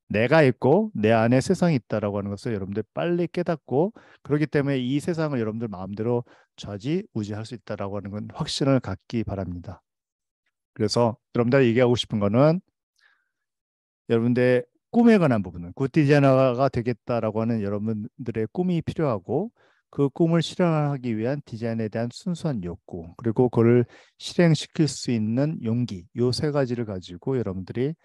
내가 있고 내 안에 세상이 있다라고 하는 것을 여러분들 빨리 깨닫고 그렇기 때문에 이 세상을 여러분들 마음대로 좌지우지할 수 있다라고 하는 건 확신을 갖기 바랍니다. 그래서 여러분들 얘기하고 싶은 거는 여러분들의 꿈에 관한 부분은 굿 디자이너가 되겠다라고 하는 여러분들의 꿈이 필요하고 그 꿈을 실현하기 위한 디자인에 대한 순수한 욕구 그리고 그걸 실행시킬 수 있는 용기 요 세 가지를 가지고 여러분들이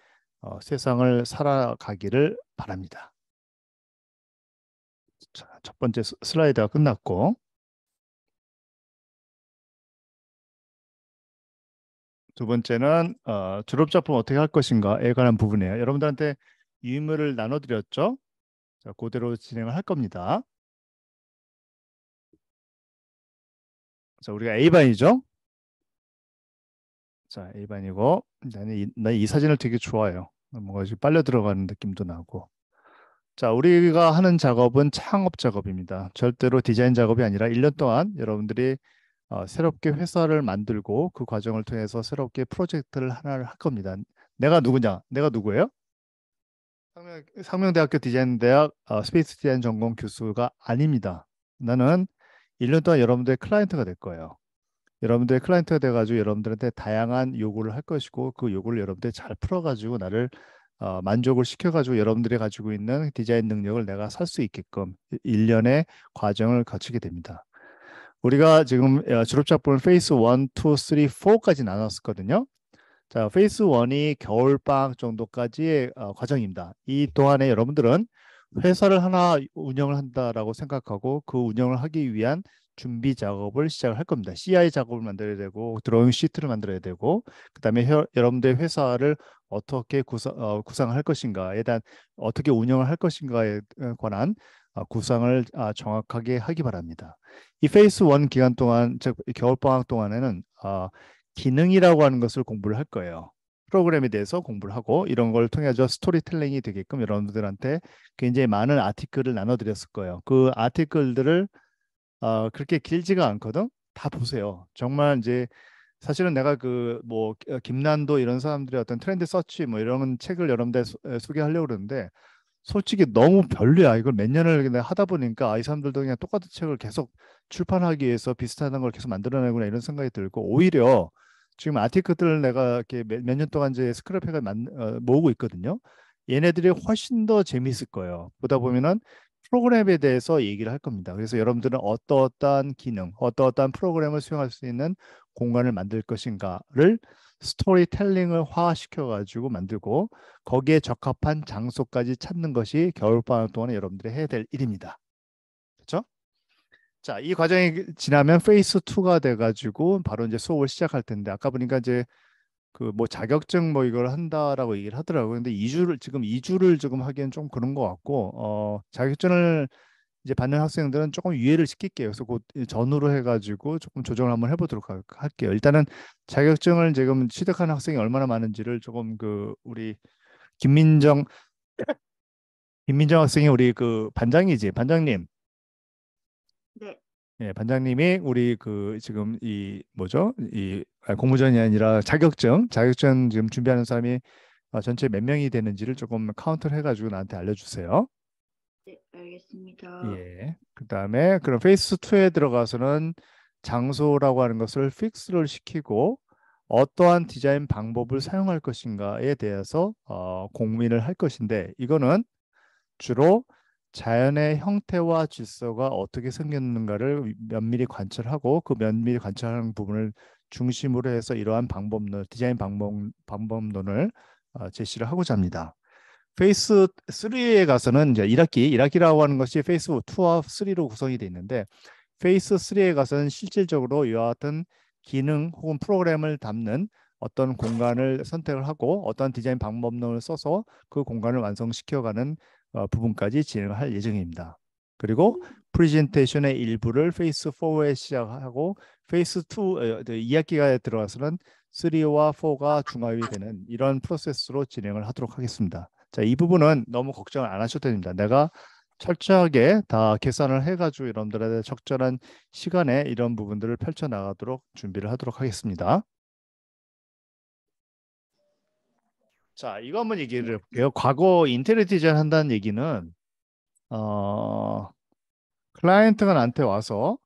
세상을 살아가기를 바랍니다. 자, 첫 번째 슬라이드가 끝났고 두 번째는 졸업 작품 어떻게 할 것인가에 관한 부분이에요. 여러분들한테 유인물을 나눠드렸죠? 자, 그대로 진행을 할 겁니다. 자, 우리가 A반이죠? 자, A반이고 나이 사진을 되게 좋아해요. 뭔가 지금 빨려 들어가는 느낌도 나고. 자, 우리가 하는 작업은 창업 작업입니다. 절대로 디자인 작업이 아니라 1년 동안 여러분들이 새롭게 회사를 만들고 그 과정을 통해서 새롭게 프로젝트를 하나를 할 겁니다. 내가 누구냐? 내가 누구예요? 상명대학교 디자인대학 스페이스 디자인 전공 교수가 아닙니다. 나는 1년 동안 여러분들의 클라이언트가 될 거예요. 여러분들의 클라이언트가 돼가지고 여러분들한테 다양한 요구를 할 것이고 그 요구를 여러분들이 잘 풀어가지고 나를 만족을 시켜가지고 여러분들이 가지고 있는 디자인 능력을 내가 살 수 있게끔 1년의 과정을 거치게 됩니다. 우리가 지금 졸업 작품을 페이스 1, 2, 3, 4까지 나눴었거든요. 자, 페이스 1이 겨울방학 정도까지의 과정입니다. 이 동안에 여러분들은 회사를 하나 운영을 한다라고 생각하고 그 운영을 하기 위한 준비 작업을 시작을 할 겁니다. CI 작업을 만들어야 되고 드로잉 시트를 만들어야 되고 그다음에 여러분들의 회사를 어떻게 구상을 할 것인가에 대한 어떻게 운영을 할 것인가에 관한 구상을 정확하게 하기 바랍니다. 이 페이스 1 기간 동안 즉 겨울방학 동안에는 기능이라고 하는 것을 공부를 할 거예요. 프로그램에 대해서 공부를 하고 이런 걸 통해서 스토리텔링이 되게끔 여러분들한테 굉장히 많은 아티클을 나눠드렸을 거예요. 그 아티클들을 그렇게 길지가 않거든. 다 보세요. 정말 이제 사실은 내가 그 뭐 김난도 이런 사람들의 어떤 트렌드 서치 뭐 이런 책을 여러분들 소개하려고 그러는데 솔직히 너무 별로야. 이걸 몇 년을 그냥 하다 보니까 이 사람들도 그냥 똑같은 책을 계속 출판하기 위해서 비슷한 걸 계속 만들어내구나 이런 생각이 들고 오히려 지금 아티클들을 내가 이렇게 몇 년 동안 이제 스크랩해가 모으고 있거든요. 얘네들이 훨씬 더 재미있을 거예요. 보다 보면은 프로그램에 대해서 얘기를 할 겁니다. 그래서 여러분들은 어떠한 기능, 어떠한 프로그램을 수행할 수 있는 공간을 만들 것인가를 스토리텔링을 화시켜 가지고 만들고 거기에 적합한 장소까지 찾는 것이 겨울방학 동안에 여러분들이 해야 될 일입니다. 그렇죠? 자, 이 과정이 지나면 페이스 2가 돼가지고 바로 이제 수업을 시작할 텐데 아까 보니까 이제 그 뭐 자격증 뭐 이걸 한다라고 얘기를 하더라고요. 근데 2주를 지금 2주를 지금 하기엔 좀 그런 것 같고 자격증을 이제 받는 학생들은 조금 유예를 시킬게요. 그래서 곧 전후로 해가지고 조금 조정을 한번 해보도록 할게요. 일단은 자격증을 지금 취득한 학생이 얼마나 많은지를 조금 그 우리 김민정 김민정 학생이 우리 그 반장이지 반장님. 네, 예, 반장님이 우리 그 지금 이 뭐죠? 이 공모전이 아니라 자격증 지금 준비하는 사람이 전체 몇 명이 되는지를 조금 카운트를 해가지고 나한테 알려주세요. 네, 알겠습니다. 예. 그다음에 그럼 페이스 2에 들어가서는 장소라고 하는 것을 픽스를 시키고 어떠한 디자인 방법을 사용할 것인가에 대해서 공민을 할 것인데 이거는 주로 자연의 형태와 질서가 어떻게 생겼는가를 면밀히 관찰하고 그 면밀히 관찰하는 부분을 중심으로 해서 이러한 방법론, 디자인 방법론을 제시를 하고자 합니다. 페이스 3에 가서는 이제 1학기라고 하는 것이 페이스 2와 3로 구성이 되어 있는데 페이스 3에 가서는 실질적으로 이와 같은 기능 혹은 프로그램을 담는 어떤 공간을 선택을 하고 어떤 디자인 방법론을 써서 그 공간을 완성시켜가는 부분까지 진행을 할 예정입니다. 그리고 프레젠테이션의 일부를 페이스 4에 시작하고 페이스 2학기가 들어가서는 3와 4가 중합이 되는 이런 프로세스로 진행을 하도록 하겠습니다. 자, 이 부분은 너무 걱정을 안 하셔도 됩니다. 내가 철저하게 다 계산을 해가지고 여러분들한테 적절한 시간에 이런 부분들을 펼쳐나가도록 준비를 하도록 하겠습니다. 자, 이거 한번 얘기를 해볼게요. 과거 인테리어 디자인 한다는 얘기는 클라이언트가 나한테 와서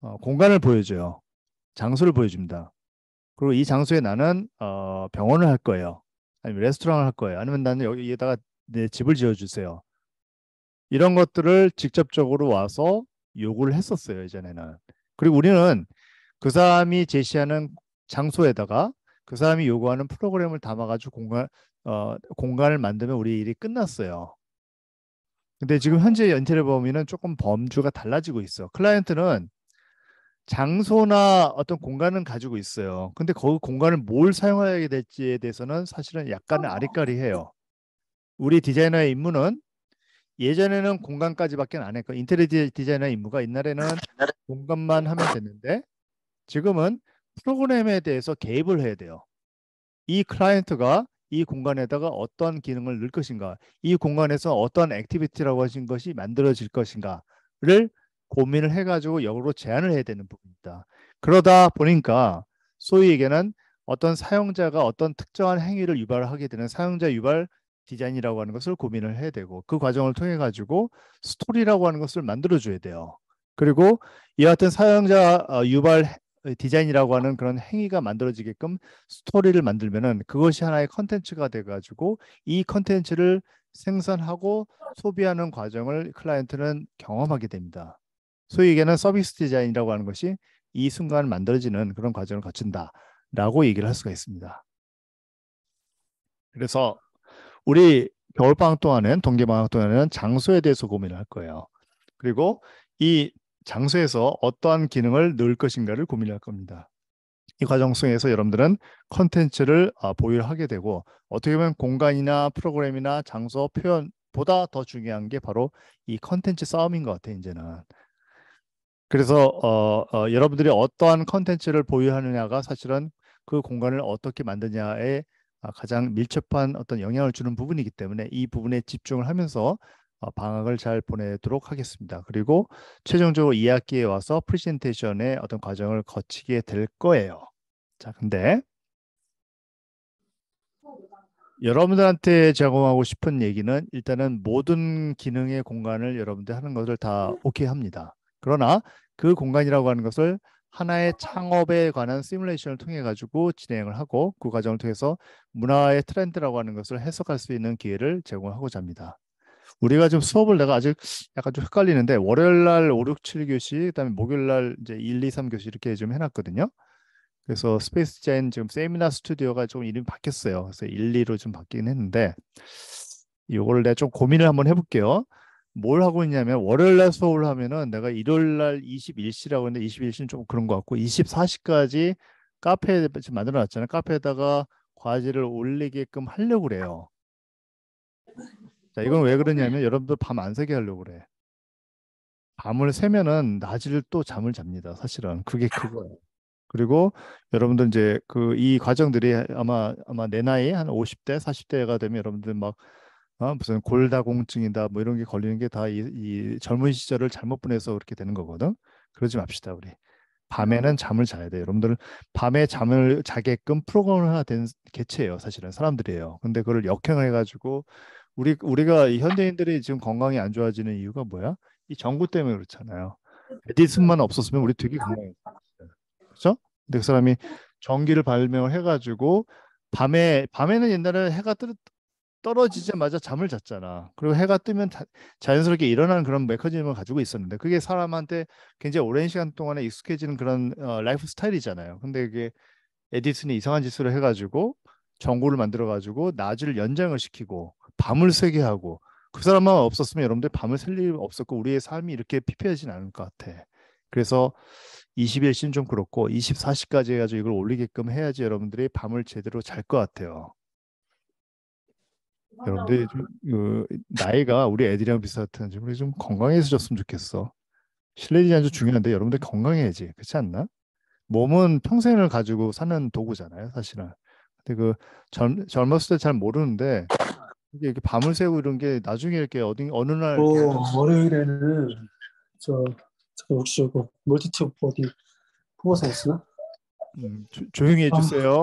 공간을 보여줘요. 장소를 보여줍니다. 그리고 이 장소에 나는 병원을 할 거예요. 아니면 레스토랑을 할 거예요. 아니면 나는 여기에다가 내 집을 지어주세요. 이런 것들을 직접적으로 와서 요구를 했었어요, 예전에는. 그리고 우리는 그 사람이 제시하는 장소에다가 그 사람이 요구하는 프로그램을 담아가지고 공간을 만들면 우리 일이 끝났어요. 근데 지금 현재 인테리어 범위는 조금 범주가 달라지고 있어. 클라이언트는 장소나 어떤 공간은 가지고 있어요. 근데 그 공간을 뭘 사용하게 될지에 대해서는 사실은 약간 아리까리해요. 우리 디자이너의 임무는 예전에는 공간까지밖에 안 했고 인테리어 디자이너 임무가 옛날에는 공간만 하면 됐는데 지금은 프로그램에 대해서 개입을 해야 돼요. 이 클라이언트가 이 공간에다가 어떤 기능을 넣을 것인가, 이 공간에서 어떤 액티비티라고 하신 것이 만들어질 것인가를 고민을 해가지고 역으로 제안을 해야 되는 부분입니다. 그러다 보니까 소위 얘기하는 어떤 사용자가 어떤 특정한 행위를 유발하게 되는 사용자 유발 디자인이라고 하는 것을 고민을 해야 되고 그 과정을 통해 가지고 스토리라고 하는 것을 만들어 줘야 돼요. 그리고 이와 같은 사용자 유발 디자인이라고 하는 그런 행위가 만들어지게끔 스토리를 만들면은 그것이 하나의 컨텐츠가 돼 가지고 이 컨텐츠를 생산하고 소비하는 과정을 클라이언트는 경험하게 됩니다. 소위 얘기하는 서비스 디자인이라고 하는 것이 이 순간 만들어지는 그런 과정을 거친다라고 얘기를 할 수가 있습니다. 그래서 우리 겨울방학 동안은 동계방학 동안에는 장소에 대해서 고민을 할 거예요. 그리고 이 장소에서 어떠한 기능을 넣을 것인가를 고민할 겁니다. 이 과정 속에서 여러분들은 컨텐츠를 보유하게 되고 어떻게 보면 공간이나 프로그램이나 장소 표현보다 더 중요한 게 바로 이 컨텐츠 싸움인 것 같아요, 이제는. 그래서 여러분들이 어떠한 컨텐츠를 보유하느냐가 사실은 그 공간을 어떻게 만드냐에 가장 밀접한 어떤 영향을 주는 부분이기 때문에 이 부분에 집중을 하면서 방학을 잘 보내도록 하겠습니다. 그리고 최종적으로 2학기에 와서 프레젠테이션의 어떤 과정을 거치게 될 거예요. 자, 근데 여러분들한테 제공하고 싶은 얘기는 일단은 모든 기능의 공간을 여러분들 하는 것을 다 오케이 합니다. 그러나 그 공간이라고 하는 것을 하나의 창업에 관한 시뮬레이션을 통해 가지고 진행을 하고 그 과정을 통해서 문화의 트렌드라고 하는 것을 해석할 수 있는 기회를 제공하고자 합니다. 우리가 지금 수업을 내가 아직 약간 좀 헷갈리는데 월요일 날 5, 6, 7교시 그다음에 목요일 날 이제 1, 2, 3교시 이렇게 좀 해놨거든요. 그래서 스페이스 젠 지금 세미나 스튜디오가 좀 이름이 바뀌었어요. 그래서 1, 2로 좀 바뀌긴 했는데 이거를 내가 좀 고민을 한번 해볼게요. 뭘 하고 있냐면 월요일 날 수업을 하면은 내가 일요일 날 21시라고 했는데 21시는 좀 그런 것 같고 24시까지 카페에 지금 만들어 놨잖아요. 카페에다가 과제를 올리게끔 하려고 그래요. 자, 이건 왜 그러냐면 여러분들 밤 안 새게 하려고 그래. 밤을 새면은 낮을 또 잠을 잡니다. 사실은 그게 그거예요. 그리고 여러분들 이제 그 이 과정들이 아마 내 나이 한 50대, 40대가 되면 여러분들 막 무슨 골다공증이다 뭐 이런 게 걸리는 게 다 이 젊은 시절을 잘못 보내서 그렇게 되는 거거든. 그러지 맙시다 우리. 밤에는 잠을 자야 돼요. 여러분들 밤에 잠을 자게끔 프로그램을 하나 된 개체예요. 사실은 사람들이에요. 근데 그걸 역행을 해가지고 우리가 이 현대인들이 지금 건강이 안 좋아지는 이유가 뭐야? 이 전구 때문에 그렇잖아요. 에디슨만 없었으면 우리 되게 건강했어요. 그렇죠? 근데 그 사람이 전기를 발명을 해가지고 밤에는 옛날에 떨어지자마자 잠을 잤잖아. 그리고 해가 뜨면 자연스럽게 일어나는 그런 메커니즘을 가지고 있었는데 그게 사람한테 굉장히 오랜 시간 동안에 익숙해지는 그런 라이프 스타일이잖아요. 근데 그게 에디슨이 이상한 짓을 해가지고 전구를 만들어가지고 낮을 연장을 시키고 밤을 새게 하고 그 사람만 없었으면 여러분들 밤을 샐 일이 없었고 우리의 삶이 이렇게 피폐하진 않을 것 같아. 그래서 21시는 좀 그렇고 24시까지 해가지고 이걸 올리게끔 해야지 여러분들이 밤을 제대로 잘 것 같아요. 여러분들이 나이가 우리 애들이랑 비슷한 좀 우리 좀 건강해졌으면 좋겠어. 실내이 아주 중요한데 여러분들 건강해야지. 그렇지 않나? 몸은 평생을 가지고 사는 도구잖아요, 사실은. 근데 그 젊었을 때 잘 모르는데 이게 이렇게 밤을 새고 이런 게 나중에 이렇게 어느 날 이렇게 월요일에는 저, 혹시 그 멀티튜브 어디 보고서 있으나? 조용히 해주세요.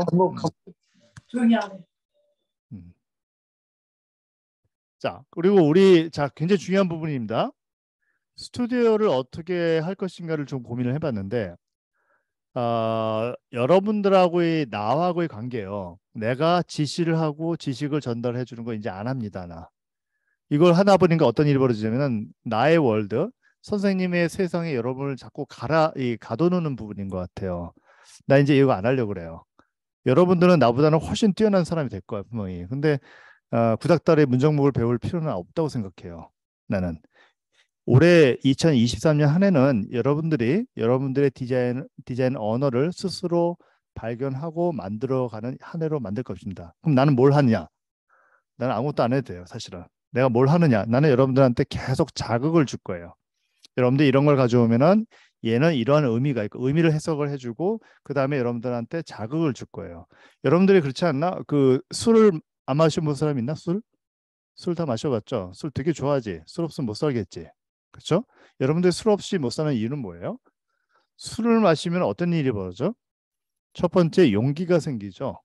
조용히 하네. 음. 자, 그리고 우리 굉장히 중요한 부분입니다. 스튜디오를 어떻게 할 것인가를 좀 고민을 해봤는데 여러분들하고의 나하고의 관계요. 내가 지시를 하고 지식을 전달해 주는 거 이제 안 합니다, 나. 이걸 하다 보니까 어떤 일이 벌어지냐면은 나의 월드, 선생님의 세상에 여러분을 자꾸 가둬놓는 부분인 것 같아요. 나 이제 이거 안 하려고 그래요. 여러분들은 나보다는 훨씬 뛰어난 사람이 될 거야, 분명히. 근데 구닥다리의 문정목을 배울 필요는 없다고 생각해요. 나는. 올해 2023년 한 해는 여러분들의 디자인 언어를 스스로 발견하고 만들어가는 한 해로 만들 것입니다. 그럼 나는 뭘 하느냐? 나는 아무것도 안 해도 돼요, 사실은. 내가 뭘 하느냐? 나는 여러분들한테 계속 자극을 줄 거예요. 여러분들 이런 걸 가져오면은 얘는 이러한 의미가 있고 의미를 해석을 해주고 그 다음에 여러분들한테 자극을 줄 거예요. 여러분들이 그렇지 않나? 그 술을 안 마셔본 사람 있나? 술? 술 다 마셔봤죠? 술 되게 좋아하지? 술 없으면 못 살겠지? 그렇죠? 여러분들 술 없이 못 사는 이유는 뭐예요? 술을 마시면 어떤 일이 벌어져? 첫 번째 용기가 생기죠.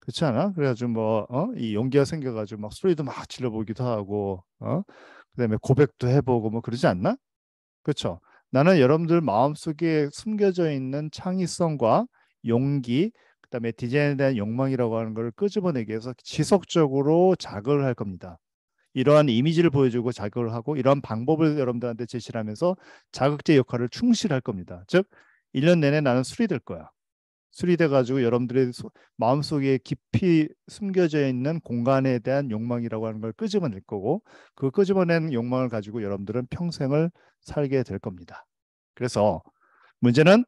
그렇지 않아? 그래가지고 이 용기가 생겨가지고 막 소리도 막 질러보기도 하고, 그다음에 고백도 해보고 뭐 그러지 않나? 그렇죠. 나는 여러분들 마음속에 숨겨져 있는 창의성과 용기, 그다음에 디자인에 대한 욕망이라고 하는 걸 끄집어내기 위해서 지속적으로 자극을 할 겁니다. 이러한 이미지를 보여주고 자극을 하고 이러한 방법을 여러분들한테 제시를 하면서 자극제 역할을 충실할 겁니다. 즉, 1년 내내 나는 술이 될 거야. 술이 돼가지고 여러분들의 마음속에 깊이 숨겨져 있는 공간에 대한 욕망이라고 하는 걸 끄집어낼 거고 그 끄집어낸 욕망을 가지고 여러분들은 평생을 살게 될 겁니다. 그래서 문제는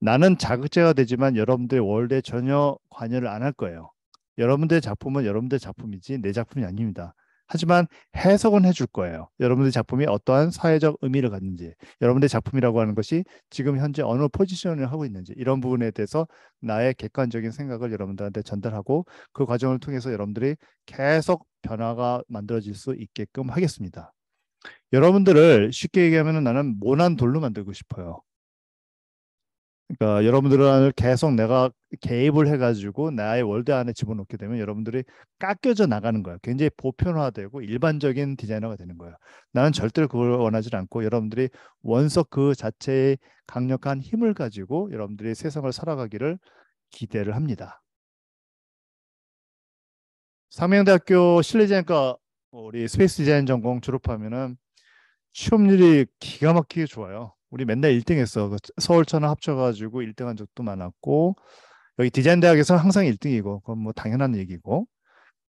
나는 자극제가 되지만 여러분들의 월드에 전혀 관여를 안 할 거예요. 여러분들의 작품은 여러분들의 작품이지 내 작품이 아닙니다. 하지만 해석은 해줄 거예요. 여러분들의 작품이 어떠한 사회적 의미를 갖는지, 여러분들의 작품이라고 하는 것이 지금 현재 어느 포지션을 하고 있는지 이런 부분에 대해서 나의 객관적인 생각을 여러분들한테 전달하고 그 과정을 통해서 여러분들이 계속 변화가 만들어질 수 있게끔 하겠습니다. 여러분들을 쉽게 얘기하면 나는 모난 돌로 만들고 싶어요. 그러니까 여러분들을 계속 내가 개입을 해가지고 나의 월드 안에 집어넣게 되면 여러분들이 깎여져 나가는 거예요. 굉장히 보편화되고 일반적인 디자이너가 되는 거예요. 나는 절대로 그걸 원하지 않고 여러분들이 원석 그 자체의 강력한 힘을 가지고 여러분들이 세상을 살아가기를 기대를 합니다. 상명대학교 실내디자인과 우리 스페이스 디자인 전공 졸업하면은 취업률이 기가 막히게 좋아요. 우리 맨날 1등 했어. 서울 천안 합쳐가지고 1등한 적도 많았고 여기 디자인 대학에서는 항상 1등이고 그건 뭐 당연한 얘기고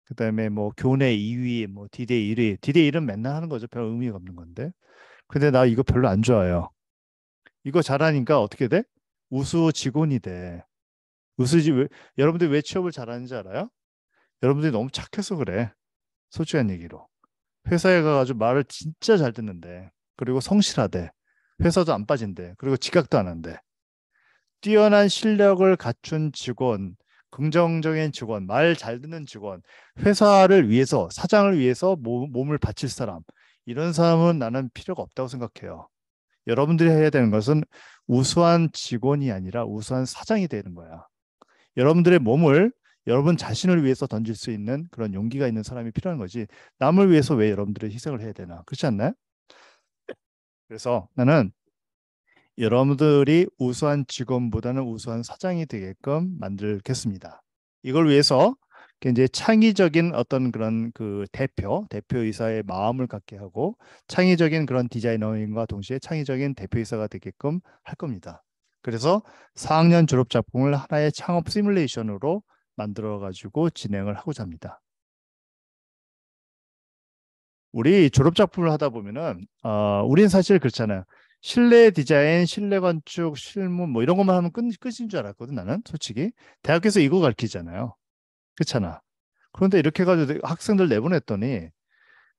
그다음에 뭐 교내 2위, 뭐 디데이 1위, 디데이 1은 맨날 하는 거죠. 별 의미가 없는 건데. 근데 나 이거 별로 안 좋아해요. 이거 잘하니까 어떻게 돼? 우수 직원이 돼. 여러분들 왜 취업을 잘하는지 알아요? 여러분들이 너무 착해서 그래. 솔직한 얘기로. 회사에 가가지고 말을 진짜 잘 듣는데 그리고 성실하대. 회사도 안 빠진대. 그리고 지각도 안 한대. 뛰어난 실력을 갖춘 직원, 긍정적인 직원, 말 잘 듣는 직원, 회사를 위해서, 사장을 위해서 몸을 바칠 사람, 이런 사람은 나는 필요가 없다고 생각해요. 여러분들이 해야 되는 것은 우수한 직원이 아니라 우수한 사장이 되는 거야. 여러분들의 몸을 여러분 자신을 위해서 던질 수 있는 그런 용기가 있는 사람이 필요한 거지. 남을 위해서 왜 여러분들이 희생을 해야 되나? 그렇지 않나요? 그래서 나는 여러분들이 우수한 직원보다는 우수한 사장이 되게끔 만들겠습니다. 이걸 위해서 이제 창의적인 어떤 그런 그 대표이사의 마음을 갖게 하고 창의적인 그런 디자이너인과 동시에 창의적인 대표이사가 되게끔 할 겁니다. 그래서 4학년 졸업 작품을 하나의 창업 시뮬레이션으로 만들어 가지고 진행을 하고자 합니다. 우리 졸업 작품을 하다 보면은 우린 사실 그렇잖아요. 실내 디자인, 실내 건축, 실무 뭐 이런 것만 하면 끝인 줄 알았거든 나는 솔직히. 대학에서 이거 가르치잖아요. 그렇잖아. 그런데 이렇게 해가지고 학생들 내보냈더니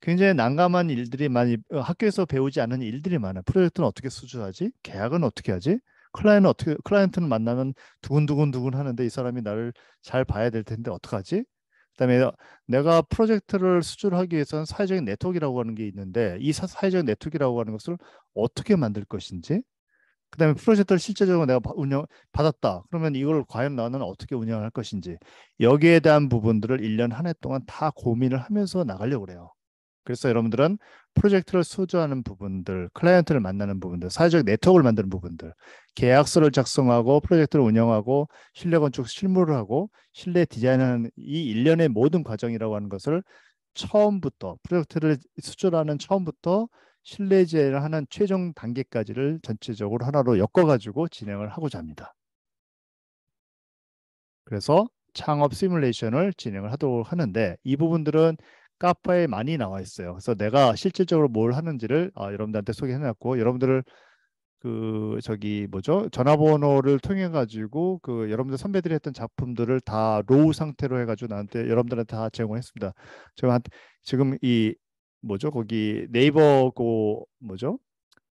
굉장히 난감한 일들이 많이 학교에서 배우지 않은 일들이 많아. 프로젝트는 어떻게 수주하지? 계약은 어떻게 하지? 클라이언트는 만나면 두근두근 하는데 이 사람이 나를 잘 봐야 될 텐데 어떡하지? 그다음에 내가 프로젝트를 수주를 하기 위해서는 사회적인 네트워크라고 하는 게 있는데 이 사회적인 네트워크라고 하는 것을 어떻게 만들 것인지 그다음에 프로젝트를 실제적으로 내가 받았다. 그러면 이걸 과연 나는 어떻게 운영할 것인지 여기에 대한 부분들을 1년 한 해 동안 다 고민을 하면서 나가려고 그래요. 그래서 여러분들은 프로젝트를 수주하는 부분들, 클라이언트를 만나는 부분들, 사회적 네트워크를 만드는 부분들, 계약서를 작성하고 프로젝트를 운영하고 실내 건축 실무를 하고 실내 디자인하는 이 일련의 모든 과정이라고 하는 것을 처음부터 프로젝트를 수주하는 처음부터 실내 디자인을 하는 최종 단계까지를 전체적으로 하나로 엮어가지고 진행을 하고자 합니다. 그래서 창업 시뮬레이션을 진행을 하도록 하는데 이 부분들은 카페에 많이 나와 있어요. 그래서 내가 실질적으로 뭘 하는지를 여러분들한테 소개해놨고 여러분들을 그 저기 뭐죠? 전화번호를 통해 가지고 그 여러분들 선배들이 했던 작품들을 다 로우 상태로 해가지고 나한테 여러분들한테 다 제공했습니다. 지금 이 뭐죠? 거기 네이버 그 뭐죠?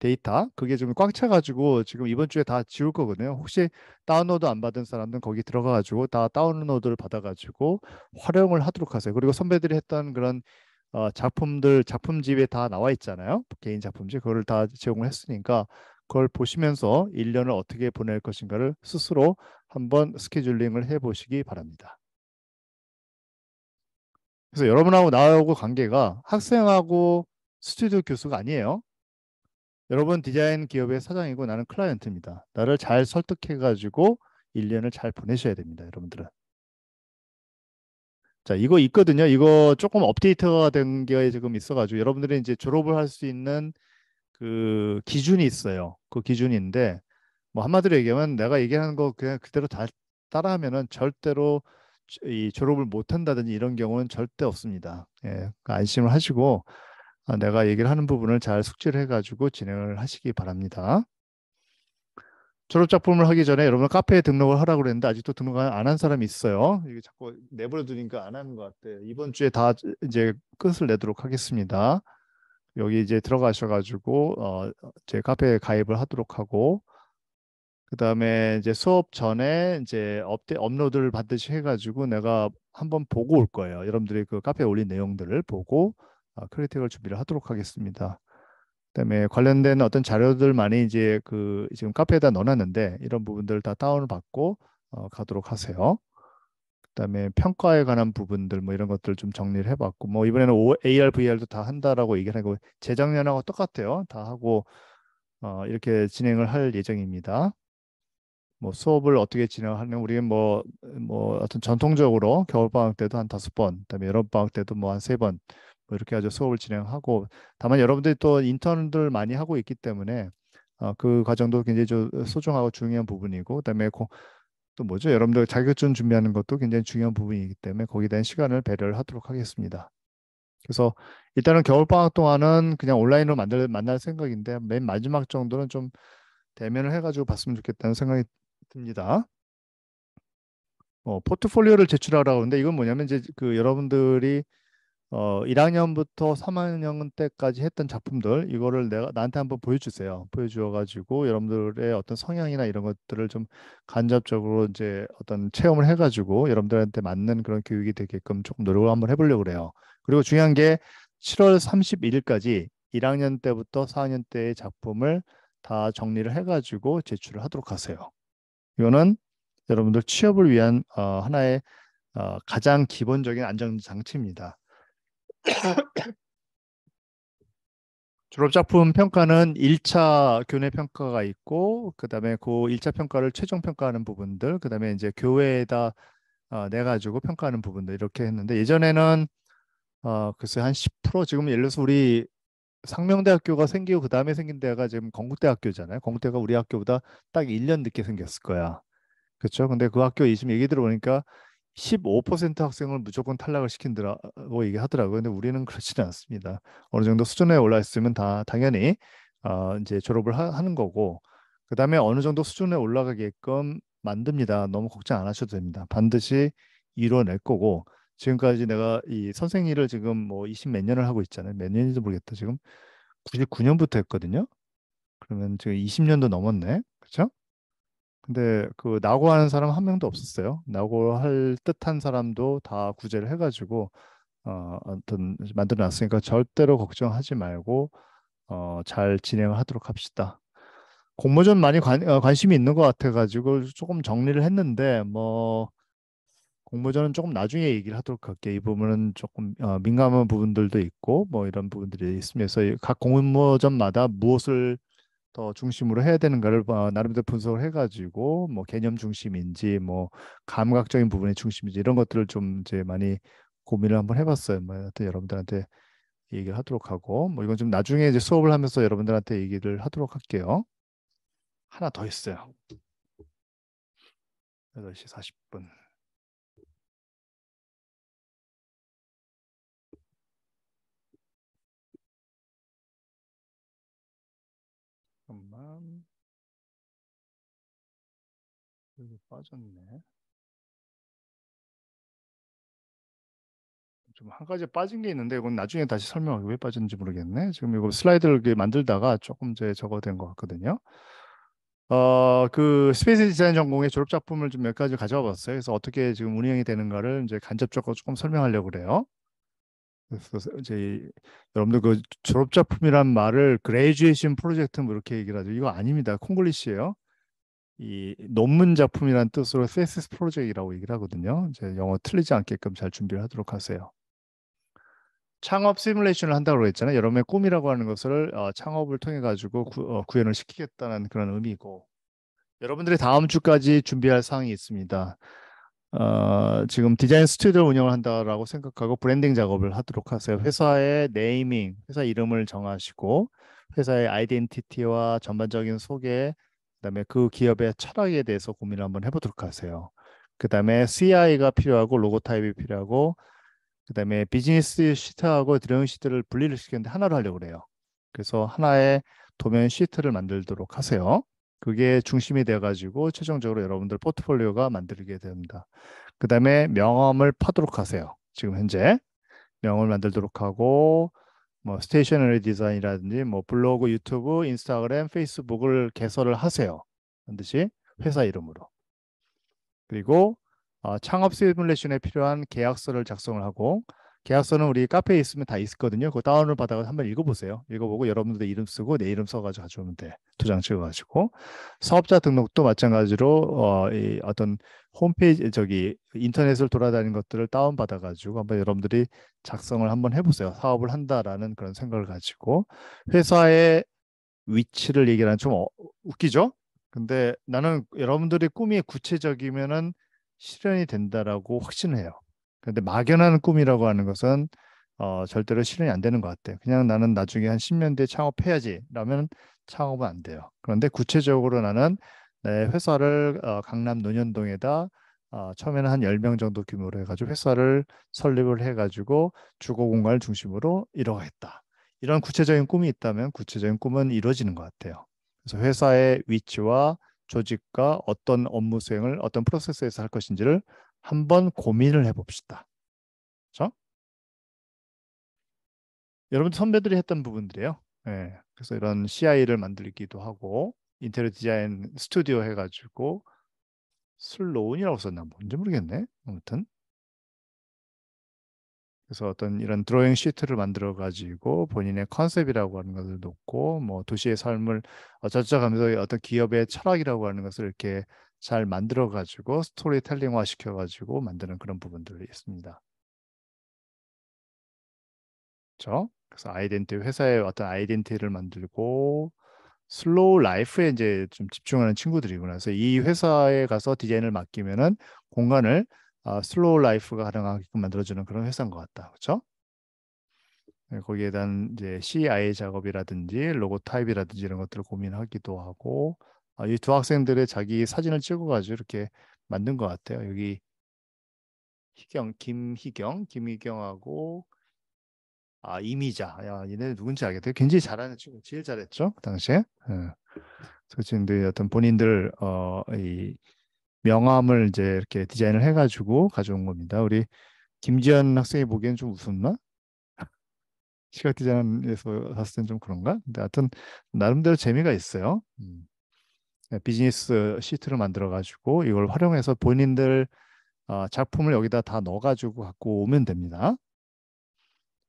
데이터 그게 좀 꽉 차가지고 지금 이번 주에 다 지울 거거든요. 혹시 다운로드 안 받은 사람들은 거기 들어가가지고 다 다운로드를 받아가지고 활용을 하도록 하세요. 그리고 선배들이 했던 그런 작품집에 다 나와 있잖아요. 개인 작품집 그거를 다 제공을 했으니까 그걸 보시면서 1년을 어떻게 보낼 것인가를 스스로 한번 스케줄링을 해보시기 바랍니다. 그래서 여러분하고 나하고 관계가 학생하고 스튜디오 교수가 아니에요. 여러분 디자인 기업의 사장이고 나는 클라이언트입니다. 나를 잘 설득해가지고 1년을 잘 보내셔야 됩니다. 여러분들은. 자, 이거 있거든요. 이거 조금 업데이트가 된 게 지금 있어가지고 여러분들이 이제 졸업을 할 수 있는 그 기준이 있어요. 그 기준인데 뭐 한마디로 얘기하면 내가 얘기하는 거 그냥 그대로 다 따라하면은 절대로 이 졸업을 못 한다든지 이런 경우는 절대 없습니다. 예, 그러니까 안심을 하시고 내가 얘기를 하는 부분을 잘 숙지를 해가지고 진행을 하시기 바랍니다. 졸업 작품을 하기 전에 여러분 카페에 등록을 하라고 그랬는데 아직도 등록 안 한 사람이 있어요. 이게 자꾸 내버려 두니까 안 하는 것 같아요. 이번 주에 다 이제 끝을 내도록 하겠습니다. 여기 이제 들어가셔가지고 제 카페에 가입을 하도록 하고 그다음에 이제 수업 전에 이제 업로드를 반드시 해가지고 내가 한번 보고 올 거예요. 여러분들이 그 카페에 올린 내용들을 보고 크리틱을 준비를 하도록 하겠습니다. 그다음에 관련된 어떤 자료들 많이 이제 그 지금 카페에다 넣어놨는데 이런 부분들 다 다운을 받고 가도록 하세요. 그다음에 평가에 관한 부분들 뭐 이런 것들 좀 정리를 해봤고 뭐 이번에는 AR, VR도 다 한다라고 얘기를 하고 재작년하고 똑같아요. 다 하고 이렇게 진행을 할 예정입니다. 뭐 수업을 어떻게 진행하는 우리는 뭐 어떤 전통적으로 겨울방학 때도 한 5번, 그다음에 여름방학 때도 뭐 한 3번 뭐 이렇게 아주 수업을 진행하고 다만 여러분들이 또 인턴들 많이 하고 있기 때문에 그 과정도 굉장히 좀 소중하고 중요한 부분이고 그다음에 또 뭐죠? 여러분들 자격증 준비하는 것도 굉장히 중요한 부분이기 때문에 거기에 대한 시간을 배려를 하도록 하겠습니다. 그래서 일단은 겨울방학 동안은 그냥 온라인으로 만날 생각인데 맨 마지막 정도는 좀 대면을 해가지고 봤으면 좋겠다는 생각이 듭니다. 포트폴리오를 제출하라고 하는데 이건 뭐냐면 이제 그 여러분들이 1학년부터 3학년 때까지 했던 작품들 이거를 나한테 한번 보여주세요. 보여주어가지고 여러분들의 어떤 성향이나 이런 것들을 좀 간접적으로 이제 어떤 체험을 해가지고 여러분들한테 맞는 그런 교육이 되게끔 조금 노력을 한번 해보려고 그래요. 그리고 중요한 게 7월 31일까지 1학년 때부터 4학년 때의 작품을 다 정리를 해가지고 제출을 하도록 하세요. 이거는 여러분들 취업을 위한 하나의 가장 기본적인 안전 장치입니다. 졸업작품 평가는 1차 교내 평가가 있고 그다음에 그 1차 평가를 최종 평가하는 부분들 그다음에 이제 교회에다 내가지고 평가하는 부분들 이렇게 했는데 예전에는 글쎄 한 10% 지금 예를 들어서 우리 상명대학교가 생기고 그다음에 생긴 데가 지금 건국대학교잖아요. 건국대가 우리 학교보다 딱 1년 늦게 생겼을 거야. 그렇죠? 근데 그 학교 지금 얘기 들어보니까 15% 학생을 무조건 탈락을 시킨다고 얘기하더라고요. 근데 우리는 그렇지는 않습니다. 어느 정도 수준에 올라 있으면 다 당연히 이제 졸업을 하는 거고 그다음에 어느 정도 수준에 올라가게끔 만듭니다. 너무 걱정 안 하셔도 됩니다. 반드시 이뤄낼 거고 지금까지 내가 이 선생 일을 지금 뭐 20 몇 년을 하고 있잖아요. 몇 년인지 모르겠다. 지금 99년부터 했거든요. 그러면 지금 20년도 넘었네. 그렇죠? 근데 그 낙오하는 사람 한 명도 없었어요. 낙오할 듯한 사람도 다 구제를 해가지고 아무튼 만들어 놨으니까 절대로 걱정하지 말고 잘 진행을 하도록 합시다. 공모전 많이 관심이 있는 것 같아가지고 조금 정리를 했는데 뭐 공모전은 조금 나중에 얘기를 하도록 할게요. 이 부분은 조금 민감한 부분들도 있고 뭐 이런 부분들이 있으면서 각 공모전마다 무엇을 더 중심으로 해야 되는가를 나름대로 분석을 해가지고 뭐 개념 중심인지 뭐 감각적인 부분의 중심인지 이런 것들을 좀 이제 많이 고민을 한번 해봤어요. 뭐 하여튼 여러분들한테 얘기를 하도록 하고 뭐 이건 좀 나중에 이제 수업을 하면서 여러분들한테 얘기를 하도록 할게요. 하나 더 있어요. 8시 40분. 잠깐만. 여기 빠졌네. 좀 한 가지 빠진 게 있는데 이건 나중에 다시 설명하기 왜 빠졌는지 모르겠네. 지금 이거 슬라이드를 이렇게 만들다가 조금 이제 저거 된 것 같거든요. 그 스페이스 디자인 전공의 졸업 작품을 좀 몇 가지 가져와 봤어요. 그래서 어떻게 지금 운영이 되는가를 이제 간접적으로 조금 설명하려고 그래요. 그래서 이제 여러분들 그 졸업 작품이란 말을 그레이주에이션 프로젝트 뭐 이렇게 얘기를 하죠. 이거 아닙니다. 콩글리시예요. 이 논문 작품이라는 뜻으로 thesis 프로젝트라고 얘기를 하거든요. 이제 영어 틀리지 않게끔 잘 준비를 하도록 하세요. 창업 시뮬레이션을 한다고 그랬잖아요. 여러분의 꿈이라고 하는 것을 창업을 통해 가지고 구현을 시키겠다는 그런 의미고, 여러분들이 다음 주까지 준비할 사항이 있습니다. 지금 디자인 스튜디오 운영을 한다라고 생각하고 브랜딩 작업을 하도록 하세요. 회사의 네이밍, 회사 이름을 정하시고 회사의 아이덴티티와 전반적인 소개, 그다음에 그 기업의 철학에 대해서 고민을 한번 해보도록 하세요. 그다음에 CI가 필요하고 로고 타입이 필요하고, 그다음에 비즈니스 시트하고 드로잉 시트를 분리를 시켰는데 하나로 하려고 그래요. 그래서 하나의 도면 시트를 만들도록 하세요. 그게 중심이 돼가지고 최종적으로 여러분들 포트폴리오가 만들게 됩니다. 그다음에 명함을 파도록 하세요. 지금 현재 명함을 만들도록 하고, 뭐 스테이셔너리 디자인이라든지 뭐 블로그, 유튜브, 인스타그램, 페이스북을 개설을 하세요. 반드시 회사 이름으로. 그리고 창업 시뮬레이션에 필요한 계약서를 작성을 하고, 계약서는 우리 카페에 있으면 다 있거든요. 그거 다운을 받아서 한번 읽어보세요. 읽어보고 여러분들 이름 쓰고 내 이름 써가지고 가져오면 돼. 2장 찍어가지고. 사업자 등록도 마찬가지로 이 어떤 홈페이지, 저기 인터넷을 돌아다니는 것들을 다운 받아가지고 한번 여러분들이 작성을 한번 해보세요. 사업을 한다라는 그런 생각을 가지고. 회사의 위치를 얘기하는 좀 웃기죠? 근데 나는 여러분들의 꿈이 구체적이면은 실현이 된다라고 확신을 해요. 근데 막연한 꿈이라고 하는 것은 절대로 실현이 안 되는 것 같아요. 그냥 나는 나중에 한 10년 뒤에 창업해야지 라면 창업은 안 돼요. 그런데 구체적으로 나는 내 회사를 강남 논현동에다 처음에는 한 10명 정도 규모로 해가지고 회사를 설립을 해가지고 주거 공간을 중심으로 이뤄가겠다. 이런 구체적인 꿈이 있다면 구체적인 꿈은 이루어지는 것 같아요. 그래서 회사의 위치와 조직과 어떤 업무 수행을 어떤 프로세스에서 할 것인지를 한번 고민을 해봅시다. 그렇죠? 여러분 선배들이 했던 부분들이에요. 예, 그래서 이런 CI를 만들기도 하고 인테리어 디자인 스튜디오 해가지고 슬로운이라고 썼나 뭔지 모르겠네. 아무튼 그래서 어떤 이런 드로잉 시트를 만들어 가지고 본인의 컨셉이라고 하는 것을 놓고 뭐 도시의 삶을 어쩌고저쩌고 어떤 기업의 철학이라고 하는 것을 이렇게 잘 만들어 가지고 스토리텔링화 시켜 가지고 만드는 그런 부분들이 있습니다. 그렇죠? 그래서 아이덴티 회사의 어떤 아이덴티티를 만들고 슬로우 라이프에 이제 좀 집중하는 친구들이구나. 그래서 이 회사에 가서 디자인을 맡기면은 공간을 슬로우 라이프가 가능하게끔 만들어주는 그런 회사인 것 같다. 그렇죠? 거기에 대한 이제 CI 작업이라든지 로고 타입이라든지 이런 것들을 고민하기도 하고, 이 두 학생들의 자기 사진을 찍어가지고 이렇게 만든 것 같아요. 여기 김희경하고 이미자. 야, 얘네 누군지 알겠대요. 굉장히 잘하는 친구, 제일 잘했죠, 그 당시에. 예. 그 친구들이 어떤 본인들 이 명함을 이제 이렇게 디자인을 해가지고 가져온 겁니다. 우리 김지연 학생이 보기엔 좀 웃었나? 시각 디자인에서 봤을 땐 좀 그런가? 근데 하여튼 나름대로 재미가 있어요. 비즈니스 시트를 만들어 가지고 이걸 활용해서 본인들 작품을 여기다 다 넣어 가지고 갖고 오면 됩니다.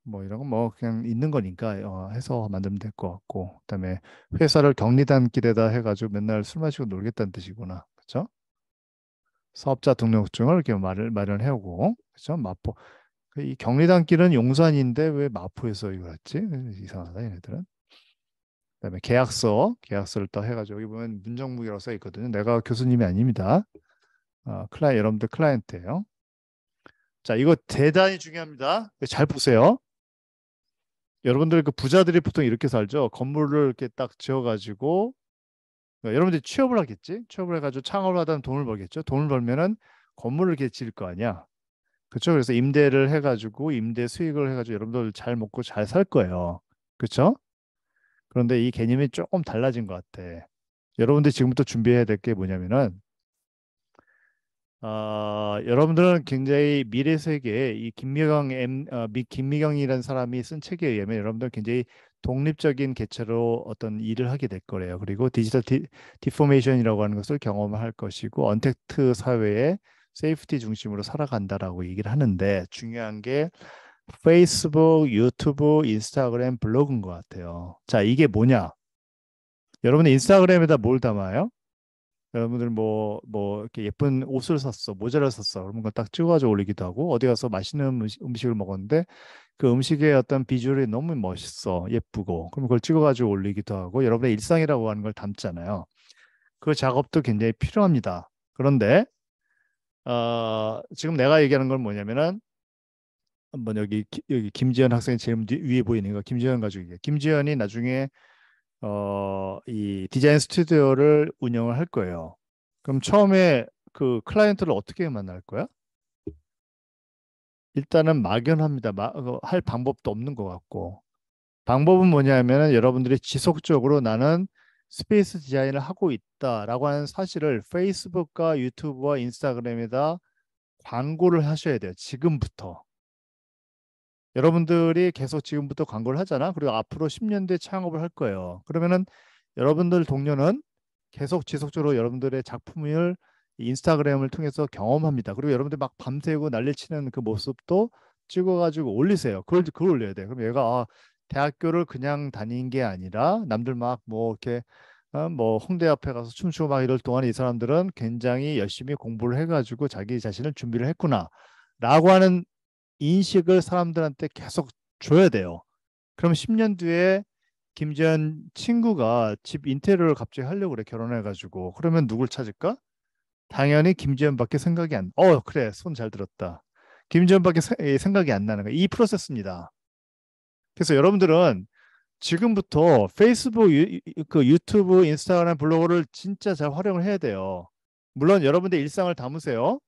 뭐 이런 건 뭐 그냥 있는 거니까 해서 만들면 될 것 같고, 그다음에 회사를 격리단길에다 해가지고 맨날 술 마시고 놀겠다는 뜻이구나. 그렇죠? 사업자 등록증을 이렇게 마련해 오고, 그렇죠? 마포 이 격리단길은 용산인데 왜 마포에서 이걸 했지? 이상하다 얘네들은. 그다음에 계약서를 또 해가지고 여기 보면 문정무이라고 써 있거든요. 내가 교수님이 아닙니다. 여러분들 클라이언트예요. 자, 이거 대단히 중요합니다. 잘 보세요. 여러분들 그 부자들이 보통 이렇게 살죠. 건물을 이렇게 딱 지어가지고 여러분들이 취업을 하겠지. 취업을 해가지고 창업을 하다 돈을 벌겠죠. 돈을 벌면은 건물을 이렇게 지을 거 아니야. 그렇죠. 그래서 임대를 해가지고 임대 수익을 해가지고 여러분들 잘 먹고 잘 살 거예요. 그렇죠? 그런데 이 개념이 조금 달라진 것 같아. 여러분들이 지금부터 준비해야 될 게 뭐냐면은 여러분들은 굉장히 미래 세계에 이 김미경이라는 사람이 쓴 책에 의하면 여러분들은 굉장히 독립적인 개체로 어떤 일을 하게 될 거래요. 그리고 디지털 디포메이션이라고 하는 것을 경험할 것이고 언택트 사회에 세이프티 중심으로 살아간다라고 얘기를 하는데, 중요한 게 페이스북, 유튜브, 인스타그램, 블로그인 것 같아요. 자, 이게 뭐냐? 여러분 인스타그램에다 뭘 담아요? 여러분들 뭐 이렇게 예쁜 옷을 샀어, 모자를 샀어, 그런 거 딱 찍어가지고 올리기도 하고, 어디 가서 맛있는 음식을 먹었는데 그 음식의 어떤 비주얼이 너무 멋있어, 예쁘고, 그럼 그걸 찍어가지고 올리기도 하고, 여러분의 일상이라고 하는 걸 담잖아요. 그 작업도 굉장히 필요합니다. 그런데 지금 내가 얘기하는 건 뭐냐면은 한번 여기 김지현 학생이 제일 위에 보이는 거 김지현 가족이에요. 김지현이 나중에 이 디자인 스튜디오를 운영을 할 거예요. 그럼 처음에 그 클라이언트를 어떻게 만날 거야? 일단은 막연합니다. 할 방법도 없는 것 같고. 방법은 뭐냐면은 여러분들이 지속적으로 나는 스페이스 디자인을 하고 있다라고 하는 사실을 페이스북과 유튜브와 인스타그램에다 광고를 하셔야 돼요. 지금부터. 여러분들이 계속 지금부터 광고를 하잖아. 그리고 앞으로 10년 뒤에 창업을 할 거예요. 그러면은 여러분들 동료는 계속 지속적으로 여러분들의 작품을 인스타그램을 통해서 경험합니다. 그리고 여러분들 막 밤새고 난리치는 그 모습도 찍어가지고 올리세요. 그걸 올려야 돼. 그럼 얘가 대학교를 그냥 다닌 게 아니라 남들 막 뭐 이렇게 뭐 홍대 앞에 가서 춤추고 막 이럴 동안 이 사람들은 굉장히 열심히 공부를 해가지고 자기 자신을 준비를 했구나. 라고 하는 인식을 사람들한테 계속 줘야 돼요. 그럼 10년 뒤에 김지현 친구가 집 인테리어를 갑자기 하려고 그래, 결혼해가지고. 그러면 누굴 찾을까? 당연히 김지현밖에 생각이 안. 그래, 손 잘 들었다. 김지현밖에 생각이 안 나는 거야. 이 프로세스입니다. 그래서 여러분들은 지금부터 페이스북, 그 유튜브, 인스타그램, 블로그를 진짜 잘 활용을 해야 돼요. 물론 여러분들 일상을 담으세요.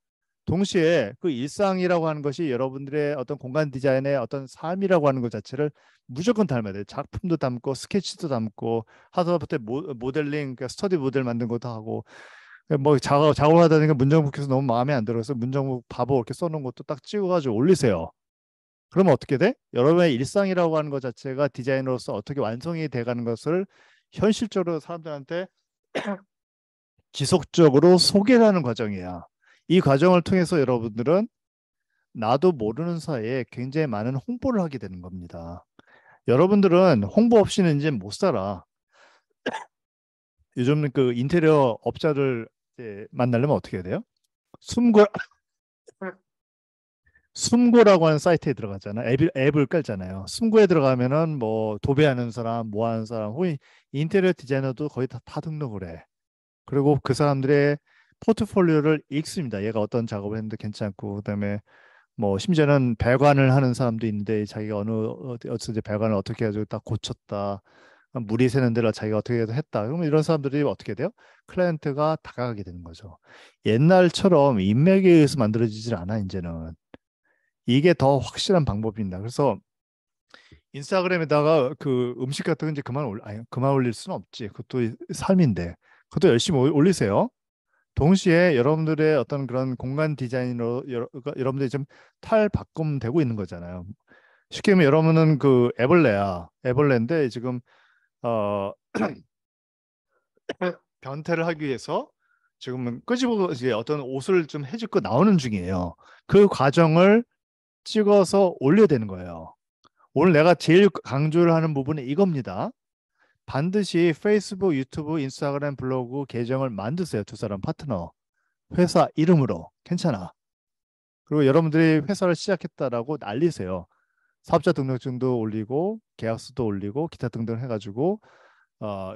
동시에 그 일상이라고 하는 것이 여러분들의 어떤 공간 디자인의 어떤 삶이라고 하는 것 자체를 무조건 닮아야 돼요. 작품도 담고 스케치도 담고 하다못해 모델링, 그러니까 스터디 모델 만든 것도 하고 뭐 작업을 하다 보니까 문정북해서 너무 마음에 안 들어서 문정북 바보 이렇게 써놓은 것도 딱 찍어가지고 올리세요. 그러면 어떻게 돼? 여러분의 일상이라고 하는 것 자체가 디자이너로서 어떻게 완성이 돼가는 것을 현실적으로 사람들한테 지속적으로 소개하는 과정이야. 이 과정을 통해서 여러분들은 나도 모르는 사이에 굉장히 많은 홍보를 하게 되는 겁니다. 여러분들은 홍보 없이는 이제 못 살아. 요즘 그 인테리어 업자를 이제 만나려면 어떻게 해야 돼요? 숨고 숨고라고 하는 사이트에 들어가잖아. 앱을 깔잖아요. 숨고에 들어가면은 뭐 도배하는 사람, 뭐 하는 사람, 혹은 인테리어 디자이너도 거의 다 등록을 해. 그리고 그 사람들의 포트폴리오를 읽습니다. 얘가 어떤 작업을 했는데 괜찮고, 그다음에 뭐 심지어는 배관을 하는 사람도 있는데 자기가 어디 배관을 어떻게 해가지고 딱 고쳤다. 물이 새는 데를 자기가 어떻게 해서 했다. 그러면 이런 사람들이 어떻게 돼요? 클라이언트가 다가가게 되는 거죠. 옛날처럼 인맥에 의해서 만들어지질 않아, 이제는. 이게 더 확실한 방법입니다. 그래서 인스타그램에다가 그 음식 같은 거 이제 그만 올릴 수는 없지. 그것도 삶인데. 그것도 열심히 올리세요. 동시에 여러분들의 어떤 그런 공간 디자인으로 여러분들이 좀 탈바꿈되고 있는 거잖아요. 쉽게 말하면 여러분은 그 애벌레인데 지금 어 변태를 하기 위해서 지금은 끄집어 이제 어떤 옷을 좀 해집고 나오는 중이에요. 그 과정을 찍어서 올려야 되는 거예요. 오늘 내가 제일 강조를 하는 부분은 이겁니다. 반드시 페이스북, 유튜브, 인스타그램, 블로그 계정을 만드세요. 두 사람 파트너. 회사 이름으로. 괜찮아. 그리고 여러분들이 회사를 시작했다라고 알리세요. 사업자 등록증도 올리고 계약서도 올리고 기타 등등 해가지고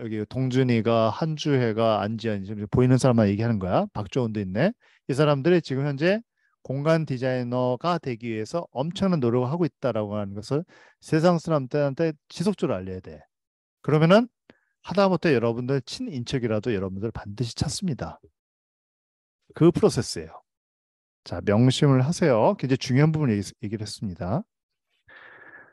여기 동준이가 한주혜가 안지현이 지금 보이는 사람만 얘기하는 거야. 박조은도 있네. 이 사람들이 지금 현재 공간 디자이너가 되기 위해서 엄청난 노력을 하고 있다라고 하는 것을 세상 사람들한테 지속적으로 알려야 돼. 그러면은 하다못해 여러분들 친인척이라도 여러분들 반드시 찾습니다. 그 프로세스예요. 자, 명심을 하세요. 굉장히 중요한 부분 얘기를 했습니다.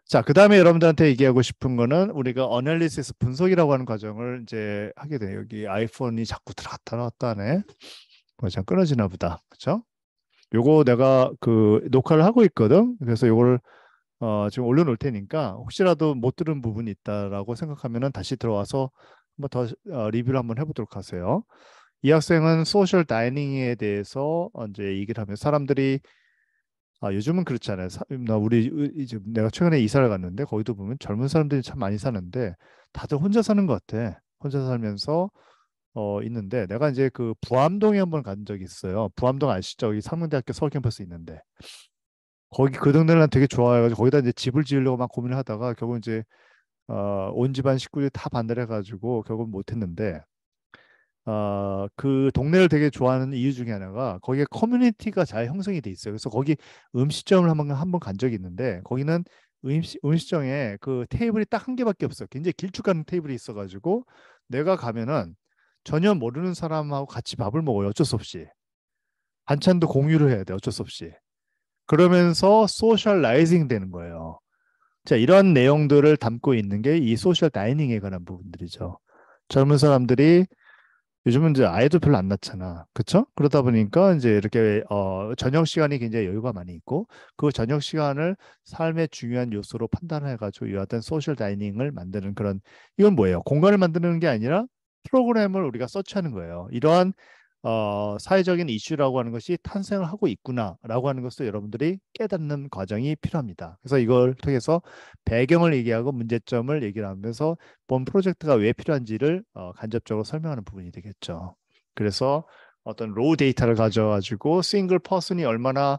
자, 그 다음에 여러분들한테 얘기하고 싶은 거는 우리가 어널리시스 분석이라고 하는 과정을 이제 하게 돼요. 여기 아이폰이 자꾸 들어갔다 나왔다 하네. 참 끊어지나 보다. 그렇죠? 요거 내가 그 녹화를 하고 있거든. 그래서 요거를 지금 올려놓을 테니까 혹시라도 못 들은 부분이 있다라고 생각하면은 다시 들어와서 한번 더 리뷰를 한번 해보도록 하세요. 이 학생은 소셜 다이닝에 대해서 이제 얘기를 하면 사람들이 요즘은 그렇잖아요. 이제 내가 최근에 이사를 갔는데 거기도 보면 젊은 사람들이 참 많이 사는데 다들 혼자 사는 것 같아. 혼자 살면서 있는데 내가 이제 그 부암동에 한번 간 적이 있어요. 부암동 아시죠? 여기 상명대학교 서울 캠퍼스 있는데 거기 그 동네를 난 되게 좋아해가지고 거기다 이제 집을 지으려고 막 고민을 하다가 결국 이제 온 집안 식구들이 다 반대를 해가지고 결국 못했는데 그 동네를 되게 좋아하는 이유 중에 하나가 거기에 커뮤니티가 잘 형성이 돼 있어요. 그래서 거기 음식점을 한번 간 적이 있는데 거기는 음식점에 그 테이블이 딱 한 개밖에 없어요. 굉장히 길쭉한 테이블이 있어가지고 내가 가면은 전혀 모르는 사람하고 같이 밥을 먹어요. 어쩔 수 없이. 반찬도 공유를 해야 돼. 어쩔 수 없이. 그러면서 소셜라이징 되는 거예요. 자, 이런 내용들을 담고 있는 게 이 소셜 다이닝에 관한 부분들이죠. 젊은 사람들이 요즘은 이제 아이도 별로 안 낳잖아. 그쵸? 그러다 보니까 이제 이렇게 저녁 시간이 굉장히 여유가 많이 있고 그 저녁 시간을 삶의 중요한 요소로 판단해가지고 이 어떤 소셜 다이닝을 만드는 그런 이건 뭐예요? 공간을 만드는 게 아니라 프로그램을 우리가 서치하는 거예요. 이러한 사회적인 이슈라고 하는 것이 탄생을 하고 있구나라고 하는 것을 여러분들이 깨닫는 과정이 필요합니다. 그래서 이걸 통해서 배경을 얘기하고 문제점을 얘기를 하면서 본 프로젝트가 왜 필요한지를 간접적으로 설명하는 부분이 되겠죠. 그래서 어떤 로우 데이터를 가져가지고 싱글 퍼슨이 얼마나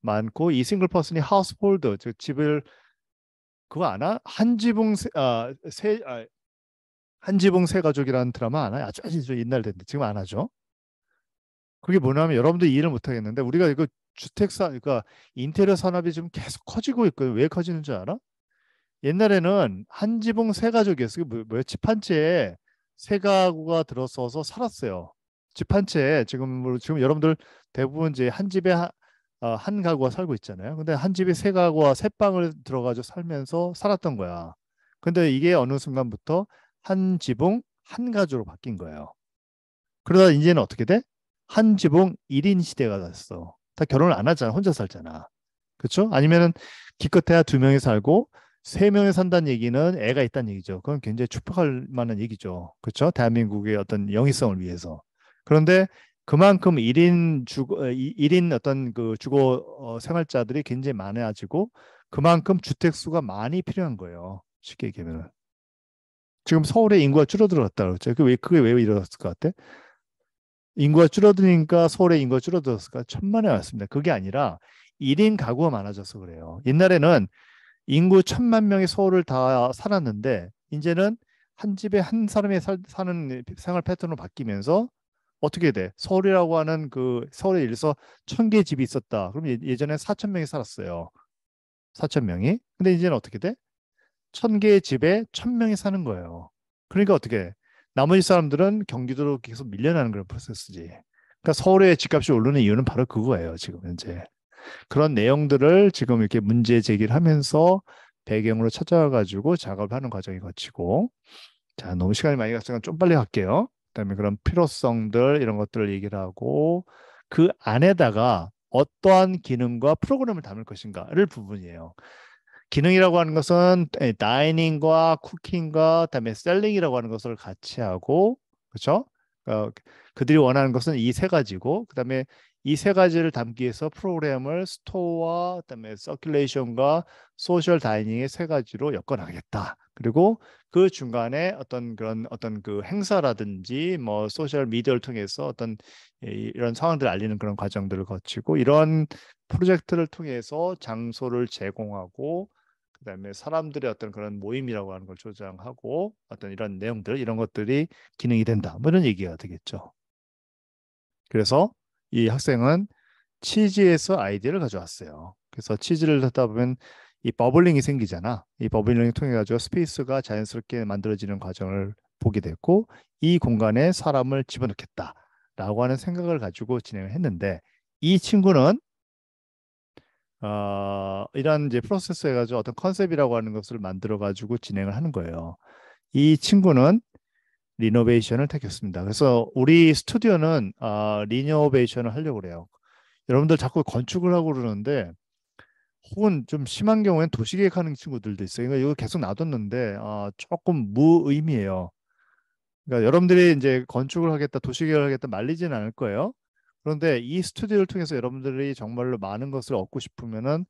많고 이 싱글 퍼슨이 하우스홀드 즉 집을 그거 아나? 한지붕 세 가족이라는 드라마 아나요? 아주 옛날 됐는데 지금 안 하죠. 그게 뭐냐면 여러분들 이해를 못 하겠는데 우리가 이거 그러니까 인테리어 산업이 지금 계속 커지고 있거든요. 왜 커지는 줄 알아? 옛날에는 한 지붕 세 가족이었어요. 뭐야? 집 한 채에 세 가구가 들어서서 살았어요. 집 한 채에 지금 여러분들 대부분 이제 한 집에 한 가구가 살고 있잖아요. 근데 한 집에 세 가구와 세 방을 들어가지고 살면서 살았던 거야. 근데 이게 어느 순간부터 한 지붕 한 가구로 바뀐 거예요. 그러다 이제는 어떻게 돼? 한 지붕 1인 시대가 됐어. 다 결혼을 안 하잖아. 혼자 살잖아. 그렇죠? 아니면은 기껏해야 두 명이 살고 세 명이 산다는 얘기는 애가 있다는 얘기죠. 그건 굉장히 축복할 만한 얘기죠. 그렇죠? 대한민국의 어떤 영위성을 위해서. 그런데 그만큼 1인 어떤 그 주거 생활자들이 굉장히 많아지고 그만큼 주택 수가 많이 필요한 거예요. 쉽게 얘기하면. 지금 서울의 인구가 줄어들었다 그랬죠. 그게 왜 이러었을 것 같아? 인구가 줄어드니까 서울의 인구가 줄어들었을까? 천만에 왔습니다. 그게 아니라 1인 가구가 많아져서 그래요. 옛날에는 인구 1,000만 명이 서울을 다 살았는데 이제는 한 집에 한 사람이 사는 생활 패턴으로 바뀌면서 어떻게 돼? 서울이라고 하는 그 서울에 일서 1,000개 집이 있었다. 그럼 예전에 4,000명이 살았어요. 4,000명이. 근데 이제는 어떻게 돼? 1,000개의 집에 1,000명이 사는 거예요. 그러니까 어떻게 나머지 사람들은 경기도로 계속 밀려나는 그런 프로세스지. 그러니까 서울의 집값이 오르는 이유는 바로 그거예요. 지금 현재. 그런 내용들을 지금 이렇게 문제 제기를 하면서 배경으로 찾아가지고 작업을 하는 과정이 거치고 자, 너무 시간이 많이 갔으니까 좀 빨리 할게요. 그다음에 그런 필요성들 이런 것들을 얘기를 하고 그 안에다가 어떠한 기능과 프로그램을 담을 것인가를 부분이에요. 기능이라고 하는 것은 다이닝과 쿠킹과 그다음에 셀링이라고 하는 것을 같이 하고 그렇죠? 어, 그들이 원하는 것은 이 세 가지고 그다음에 이 세 가지를 담기 위해서 프로그램을 스토어와 그다음에 서큘레이션과 소셜 다이닝의 세 가지로 엮어나가겠다. 그리고 그 중간에 어떤 그 행사라든지 뭐 소셜 미디어를 통해서 어떤 이런 상황들을 알리는 그런 과정들을 거치고 이런 프로젝트를 통해서 장소를 제공하고 그다음에 사람들의 어떤 그런 모임이라고 하는 걸 조장하고 어떤 이런 내용들 이런 것들이 기능이 된다. 뭐 이런 얘기가 되겠죠. 그래서 이 학생은 치즈에서 아이디어를 가져왔어요. 그래서 치즈를 하다 보면 이 버블링이 생기잖아. 이 버블링을 통해 가지고 스페이스가 자연스럽게 만들어지는 과정을 보게 됐고 이 공간에 사람을 집어넣겠다라고 하는 생각을 가지고 진행을 했는데 이 친구는 이런 이제 프로세스 해가지고 어떤 컨셉이라고 하는 것을 만들어 가지고 진행을 하는 거예요. 이 친구는 리노베이션을 택했습니다. 그래서 우리 스튜디오는 리노베이션을 하려고 그래요. 여러분들 자꾸 건축을 하고 그러는데 혹은 좀 심한 경우엔 도시계획하는 친구들도 있어요. 이거 계속 놔뒀는데 조금 무의미해요. 그러니까 여러분들이 이제 건축을 하겠다, 도시계획을 하겠다 말리지는 않을 거예요. 그런데 이 스튜디오를 통해서 여러분들이 정말로 많은 것을 얻고 싶으면은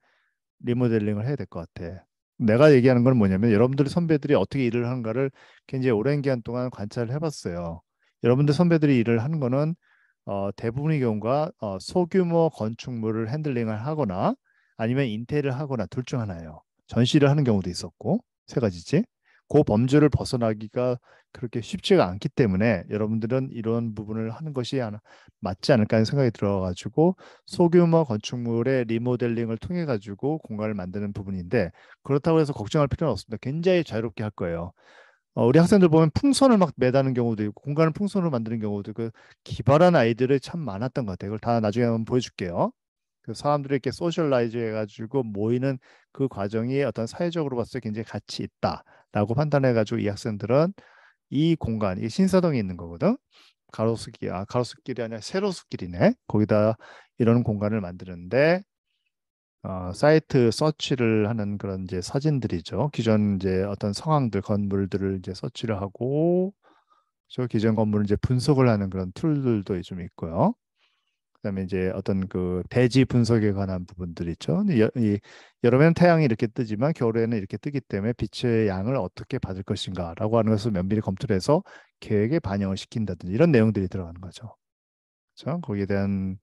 리모델링을 해야 될 것 같아. 내가 얘기하는 건 뭐냐면 여러분들 선배들이 어떻게 일을 하는가를 굉장히 오랜 기간 동안 관찰을 해봤어요. 여러분들 선배들이 일을 하는 거는 대부분의 경우가 소규모 건축물을 핸들링을 하거나 아니면 인테리어를 하거나 둘 중 하나예요. 전시를 하는 경우도 있었고 세 가지지. 그 범주를 벗어나기가 그렇게 쉽지가 않기 때문에 여러분들은 이런 부분을 하는 것이 맞지 않을까 하는 생각이 들어가지고 소규모 건축물의 리모델링을 통해 가지고 공간을 만드는 부분인데 그렇다고 해서 걱정할 필요는 없습니다. 굉장히 자유롭게 할 거예요. 우리 학생들 보면 풍선을 막 매다는 경우도 있고 공간을 풍선으로 만드는 경우도 그 기발한 아이들이 참 많았던 것 같아요. 그걸 다 나중에 한번 보여줄게요. 그 사람들이 이렇게 소셜라이즈 해가지고 모이는 그 과정이 어떤 사회적으로 봤을 때 굉장히 가치 있다라고 판단해가지고 이 학생들은 이 공간, 이 신사동에 있는 거거든. 가로수길이 아니라 세로수길이네. 거기다 이런 공간을 만드는데 사이트 서치를 하는 그런 이제 사진들이죠. 기존 이제 어떤 상황들, 건물들을 이제 서치를 하고 저 기존 건물을 이제 분석을 하는 그런 툴들도 좀 있고요. 그다음에 이제 어떤 그 대지 분석에 관한 부분들 있죠. 여름에는 태양이 이렇게 뜨지만 겨울에는 이렇게 뜨기 때문에 빛의 양을 어떻게 받을 것인가라고 하는 것을 면밀히 검토를 해서 계획에 반영을 시킨다든지 이런 내용들이 들어가는 거죠. 그렇죠? 거기에 대한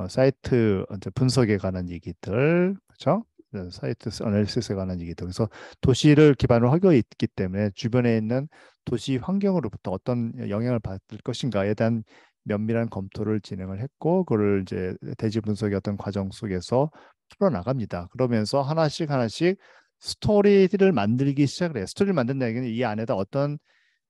사이트 이제 분석에 관한 얘기들, 그렇죠? 사이트 어널리시스에 관한 얘기들. 그래서 도시를 기반으로 하고 있기 때문에 주변에 있는 도시 환경으로부터 어떤 영향을 받을 것인가에 대한 면밀한 검토를 진행을 했고, 그걸 이제 대지 분석의 어떤 과정 속에서 풀어 나갑니다. 그러면서 하나씩 하나씩 스토리를 만들기 시작을 해요. 스토리를 만든다는 얘기는 이 안에다 어떤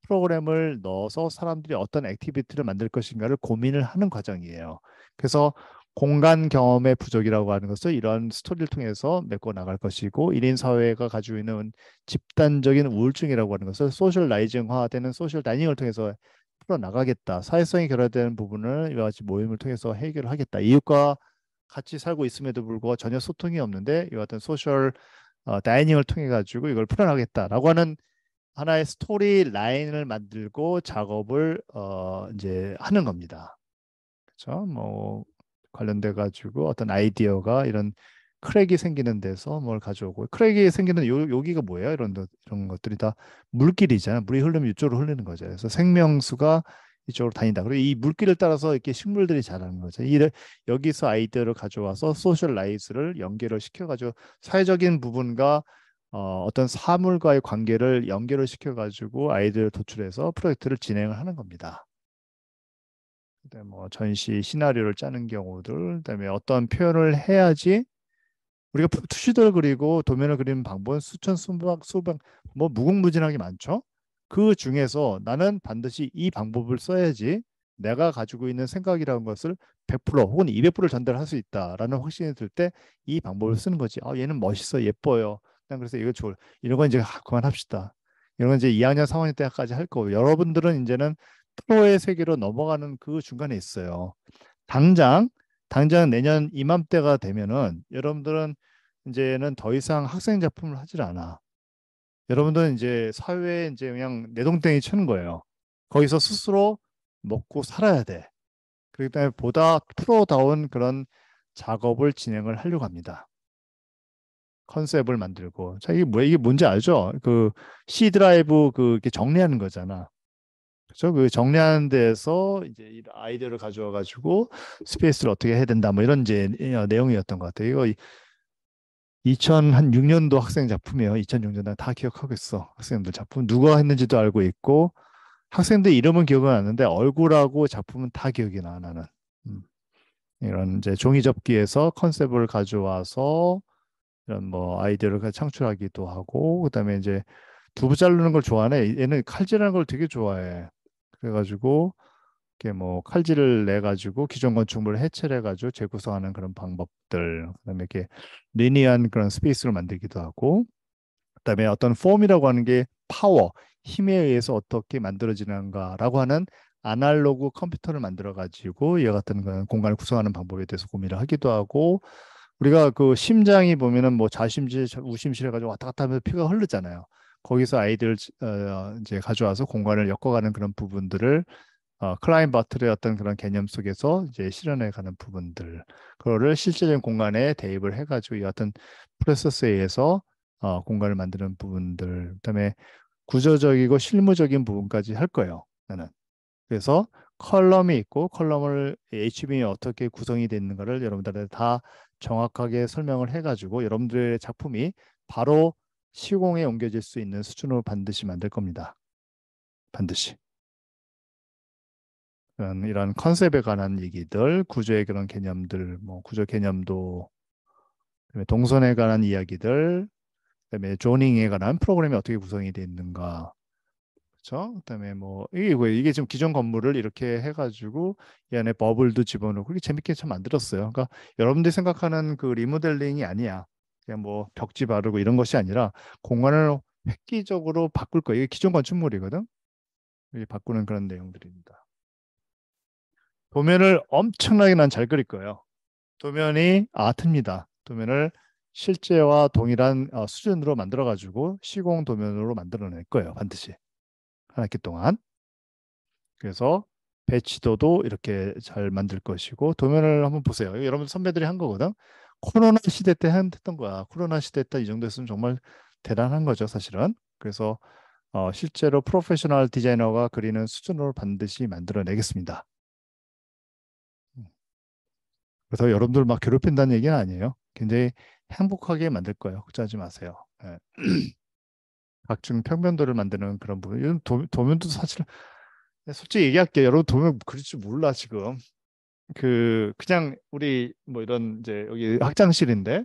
프로그램을 넣어서 사람들이 어떤 액티비티를 만들 것인가를 고민을 하는 과정이에요. 그래서 공간 경험의 부족이라고 하는 것을 이런 스토리를 통해서 메꿔 나갈 것이고 1인 사회가 가지고 있는 집단적인 우울증이라고 하는 것을 소셜라이징화되는 소셜 다이닝을 통해서 풀어 나가겠다. 사회성이 결여되는 부분을 이와 같이 모임을 통해서 해결하겠다. 이웃과 같이 살고 있음에도 불구하고 전혀 소통이 없는데 이와 같은 소셜 다이닝을 통해 가지고 이걸 풀어나가겠다라고 하는 하나의 스토리 라인을 만들고 작업을 이제 하는 겁니다. 그렇죠? 뭐 관련돼 가지고 어떤 아이디어가 이런 크랙이 생기는 데서 뭘 가져오고 크랙이 생기는 여기가 뭐예요? 이런 것들이 다 물길이잖아요. 물이 흐르면 이쪽으로 흐르는 거죠. 그래서 생명수가 이쪽으로 다닌다. 그리고 이 물길을 따라서 이렇게 식물들이 자라는 거죠. 여기서 아이디어를 가져와서 소셜라이즈를 연결을 시켜가지고 사회적인 부분과 어떤 사물과의 관계를 연결을 시켜가지고 아이디어를 도출해서 프로젝트를 진행을 하는 겁니다. 그다음에 뭐 전시 시나리오를 짜는 경우들, 그다음에 어떤 표현을 해야지 우리가 투시들 그리고 도면을 그리는 방법은 수천 수백 뭐 무궁무진하게 많죠. 그 중에서 나는 반드시 이 방법을 써야지 내가 가지고 있는 생각이라는 것을 100% 혹은 200%를 전달할 수 있다라는 확신이 들 때 이 방법을 쓰는 거지. 얘는 멋있어, 예뻐요. 난 그래서 이거 좋아. 이런 건 이제 그만합시다. 이런 건 이제 2학년, 3학년 때까지 할 거고 여러분들은 이제는 프로의 세계로 넘어가는 그 중간에 있어요. 당장 내년 이맘때가 되면은 여러분들은 이제는 더 이상 학생 작품을 하질 않아. 여러분들은 이제 사회에 이제 그냥 내동댕이 치는 거예요. 거기서 스스로 먹고 살아야 돼. 그렇기 때문에 보다 프로다운 그런 작업을 진행을 하려고 합니다. 컨셉을 만들고. 자, 이게 뭔지 알죠? 그 C 드라이브 이렇게 정리하는 거잖아. 그렇죠? 그 정리하는 데에서 이제 이 아이디어를 가져와 가지고 스페이스를 어떻게 해야 된다 뭐 이런 이제 내용이었던 것 같아요. 이거 2006년도 학생 작품이에요. 2006년도 다 기억하고 있어. 학생들 작품 누가 했는지도 알고 있고 학생들 이름은 기억은 안 나는데 얼굴하고 작품은 다 기억이 나 나는. 음. 이런 이제 종이 접기에서 컨셉을 가져와서 이런 뭐 아이디어를 창출하기도 하고 그다음에 이제 두부 자르는 걸 좋아하네. 얘는 칼질하는 걸 되게 좋아해. 그래가지고 이렇게 뭐 칼질을 내 가지고 기존 건축물을 해체를 해가지고 재구성하는 그런 방법들, 그다음에 이렇게 리니어한 그런 스페이스를 만들기도 하고, 그다음에 어떤 폼이라고 하는 게 파워, 힘에 의해서 어떻게 만들어지는가라고 하는 아날로그 컴퓨터를 만들어 가지고 이와 같은 그런 공간을 구성하는 방법에 대해서 고민을 하기도 하고, 우리가 그 심장이 보면은 뭐 좌심실, 우심실 해가지고 왔다 갔다 하면서 피가 흐르잖아요. 거기서 아이들 이제 가져와서 공간을 엮어가는 그런 부분들을 클라인 바틀의 어떤 그런 개념 속에서 이제 실현해 가는 부분들, 그거를 실제적인 공간에 대입을 해가지고 이 어떤 프로세스에 의해서 공간을 만드는 부분들, 그다음에 구조적이고 실무적인 부분까지 할 거예요. 나는. 그래서 컬럼이 있고 컬럼을 HBM이 어떻게 구성이 되어 있는가를 여러분들한테 다 정확하게 설명을 해가지고 여러분들의 작품이 바로 시공에 옮겨질 수 있는 수준으로 반드시 만들 겁니다. 반드시. 이런 컨셉에 관한 얘기들, 구조의 그런 개념들, 뭐 구조 개념도, 그다음에 동선에 관한 이야기들, 그다음에 조닝에 관한 프로그램이 어떻게 구성이 되어 있는가, 그렇죠? 그다음에 뭐 이게 지금 기존 건물을 이렇게 해가지고 이 안에 버블도 집어넣고 이게 재밌게 참 만들었어요. 그러니까 여러분들이 생각하는 그 리모델링이 아니야. 그냥 뭐 벽지 바르고 이런 것이 아니라 공간을 획기적으로 바꿀 거예요. 이게 기존 건축물이거든. 이게 바꾸는 그런 내용들입니다. 도면을 엄청나게 난 잘 그릴 거예요. 도면이 아트입니다. 도면을 실제와 동일한 수준으로 만들어가지고 시공 도면으로 만들어낼 거예요. 반드시 한 학기 동안. 그래서 배치도도 이렇게 잘 만들 것이고 도면을 한번 보세요. 이거 여러분 선배들이 한 거거든. 코로나 시대 때 했던 거야. 코로나 시대 때 이 정도 했으면 정말 대단한 거죠, 사실은. 그래서 실제로 프로페셔널 디자이너가 그리는 수준으로 반드시 만들어내겠습니다. 그래서 여러분들 막 괴롭힌다는 얘기는 아니에요. 굉장히 행복하게 만들 거예요. 걱정하지 마세요. 예. 각종 평면도를 만드는 그런 부분. 이런 도면도 사실 솔직히 얘기할게요. 여러분 도면 그릴 줄 몰라 지금. 그냥 우리 뭐 이런 이제 여기 학장실인데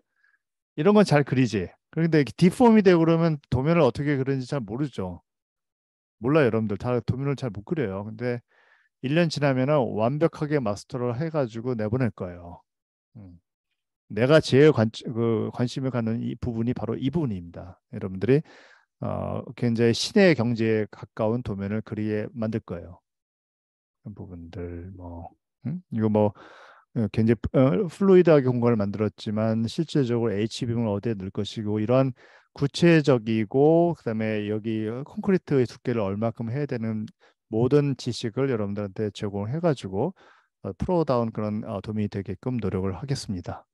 이런 건 잘 그리지. 그런데 디폼이 되고 그러면 도면을 어떻게 그리는지 잘 모르죠. 몰라요, 여러분들. 다 도면을 잘 못 그려요. 근데 1년 지나면은 완벽하게 마스터를 해가지고 내보낼 거예요. 음. 내가 제일 관심을 갖는 이 부분이 바로 이 부분입니다. 여러분들이 굉장히 신의 경지에 가까운 도면을 그리게 만들 거예요. 그런 부분들 이거 뭐 굉장히 플루이드하게 공간을 만들었지만 실제적으로 HBM을 어디에 넣을 것이고 이러한 구체적이고 그다음에 여기 콘크리트의 두께를 얼마큼 해야 되는 모든 지식을 여러분들한테 제공해가지고 프로다운 그런 도움이 되게끔 노력을 하겠습니다.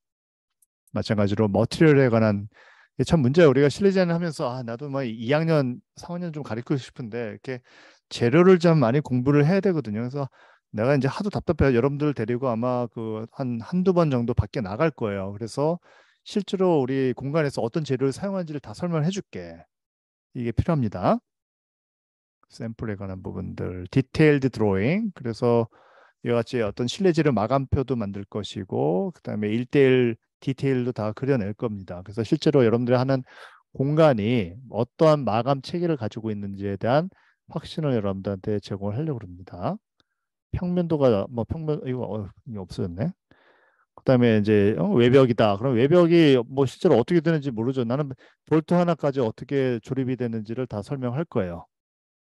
마찬가지로 머티리얼에 관한 이게 참 문제야. 우리가 실내 디자인 하면서 나도 뭐 2학년, 3학년 좀 가르치고 싶은데 이렇게 재료를 좀 많이 공부를 해야 되거든요. 그래서 내가 이제 하도 답답해요. 여러분들 데리고 아마 그 한두 번 정도 밖에 나갈 거예요. 그래서 실제로 우리 공간에서 어떤 재료를 사용하는지를 다 설명해 줄게. 이게 필요합니다. 샘플에 관한 부분들, 디테일드 드로잉. 그래서 이와 같이 어떤 실내지를 마감표도 만들 것이고 그다음에 1대1 디테일도 다 그려낼 겁니다. 그래서 실제로 여러분들이 하는 공간이 어떠한 마감 체계를 가지고 있는지에 대한 확신을 여러분들한테 제공을 하려고 합니다. 평면도가 뭐 평면 이거 없어졌네. 그다음에 이제 외벽이다. 그럼 외벽이 뭐 실제로 어떻게 되는지 모르죠. 나는 볼트 하나까지 어떻게 조립이 되는지를 다 설명할 거예요.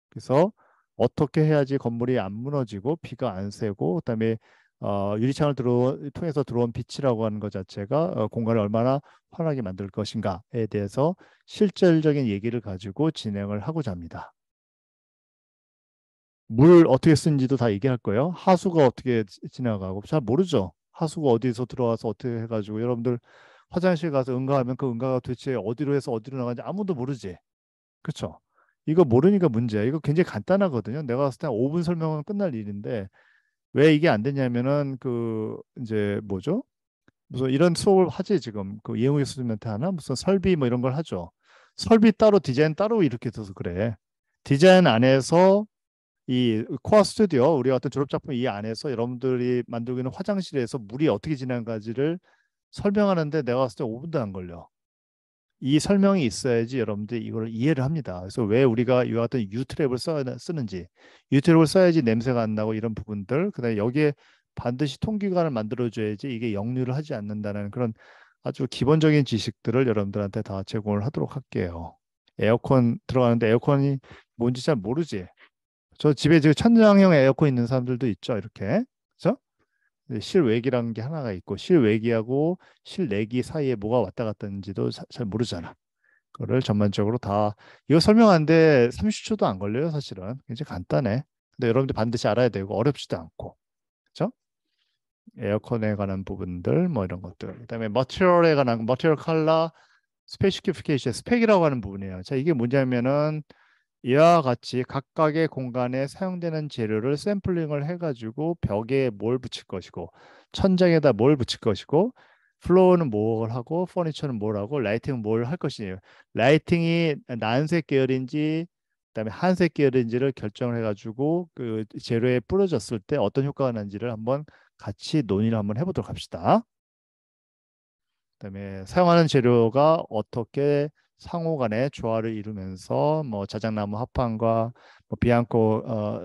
그래서 어떻게 해야지 건물이 안 무너지고 비가 안 새고 그다음에 유리창을 통해서 들어온 빛이라고 하는 것 자체가 공간을 얼마나 환하게 만들 것인가에 대해서 실질적인 얘기를 가지고 진행을 하고자 합니다. 물 어떻게 쓰는지도 다 얘기할 거예요. 하수가 어떻게 지나가고 잘 모르죠. 하수가 어디서 들어와서 어떻게 해가지고 여러분들 화장실 가서 응가하면 그 응가가 도대체 어디로 해서 어디로 나가는지 아무도 모르지. 그렇죠? 이거 모르니까 문제야. 이거 굉장히 간단하거든요. 내가 봤을 때 5분 설명은 끝날 일인데 왜 이게 안 되냐면은 이제 뭐죠? 무슨 이런 수업을 하지 지금 그 이영우 교수님한테 하나 무슨 설비 뭐 이런 걸 하죠. 설비 따로 디자인 따로 이렇게 돼서 그래. 디자인 안에서 이 코어 스튜디오 우리 어떤 졸업 작품 이 안에서 여러분들이 만들고 있는 화장실에서 물이 어떻게 지나가지를 설명하는데 내가 봤을 때 5분도 안 걸려. 이 설명이 있어야지 여러분들이 이걸 이해를 합니다. 그래서 왜 우리가 이와 같은 유트랩을 쓰는지, 유트랩을 써야지 냄새가 안 나고 이런 부분들, 그다음에 여기에 반드시 통기관을 만들어줘야지 이게 역류를 하지 않는다는 그런 아주 기본적인 지식들을 여러분들한테 다 제공을 하도록 할게요. 에어컨 들어가는데 에어컨이 뭔지 잘 모르지. 저 집에 지금 천장형 에어컨 있는 사람들도 있죠, 이렇게. 그렇죠? 실외기라는 게 하나가 있고 실외기하고 실내기 사이에 뭐가 왔다 갔다 하는지도 잘 모르잖아. 그거를 전반적으로 다 이거 설명하는데 30초도 안 걸려요, 사실은. 굉장히 간단해. 근데 여러분들 반드시 알아야 되고 어렵지도 않고. 그렇죠? 에어컨에 관한 부분들 뭐 이런 것들. 그다음에 머티리얼에 관한 머티리얼 컬러 스페시피케이션 스펙이라고 하는 부분이에요. 자, 이게 뭐냐면은 이와 같이 각각의 공간에 사용되는 재료를 샘플링을 해가지고 벽에 뭘 붙일 것이고 천장에다 뭘 붙일 것이고 플로어는 뭘 하고 퍼니처는 뭘 하고 라이팅은 뭘 할 것이에요. 라이팅이 난색 계열인지 그다음에 한색 계열인지를 결정을 해가지고 그 재료에 뿌려졌을 때 어떤 효과가 나는지를 한번 같이 논의를 한번 해보도록 합시다. 그다음에 사용하는 재료가 어떻게 상호 간의 조화를 이루면서 뭐 자작나무 합판과 뭐 비앙코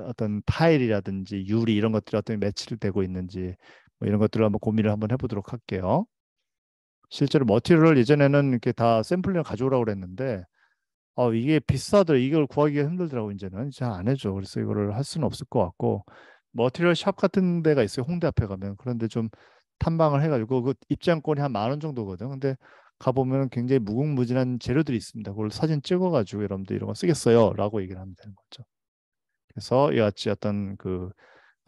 어떤 타일이라든지 유리 이런 것들이 어떤 매치를 되고 있는지 뭐 이런 것들을 한번 고민을 한번 해보도록 할게요. 실제로 머티리얼을 예전에는 이렇게 다 샘플링을 가져오라고 그랬는데 이게 비싸더라. 이걸 구하기가 힘들더라고. 이제는 잘 안 해줘. 그래서 이거를 할 수는 없을 것 같고 머티리얼 샵 같은 데가 있어요. 홍대 앞에 가면. 그런데 좀 탐방을 해가지고 그 입장권이 한 10,000원 정도거든. 근데 가보면 굉장히 무궁무진한 재료들이 있습니다. 그걸 사진 찍어가지고 여러분들 이런 거 쓰겠어요?라고 얘기를 하면 되는 거죠. 그래서 이와 같이 어떤 그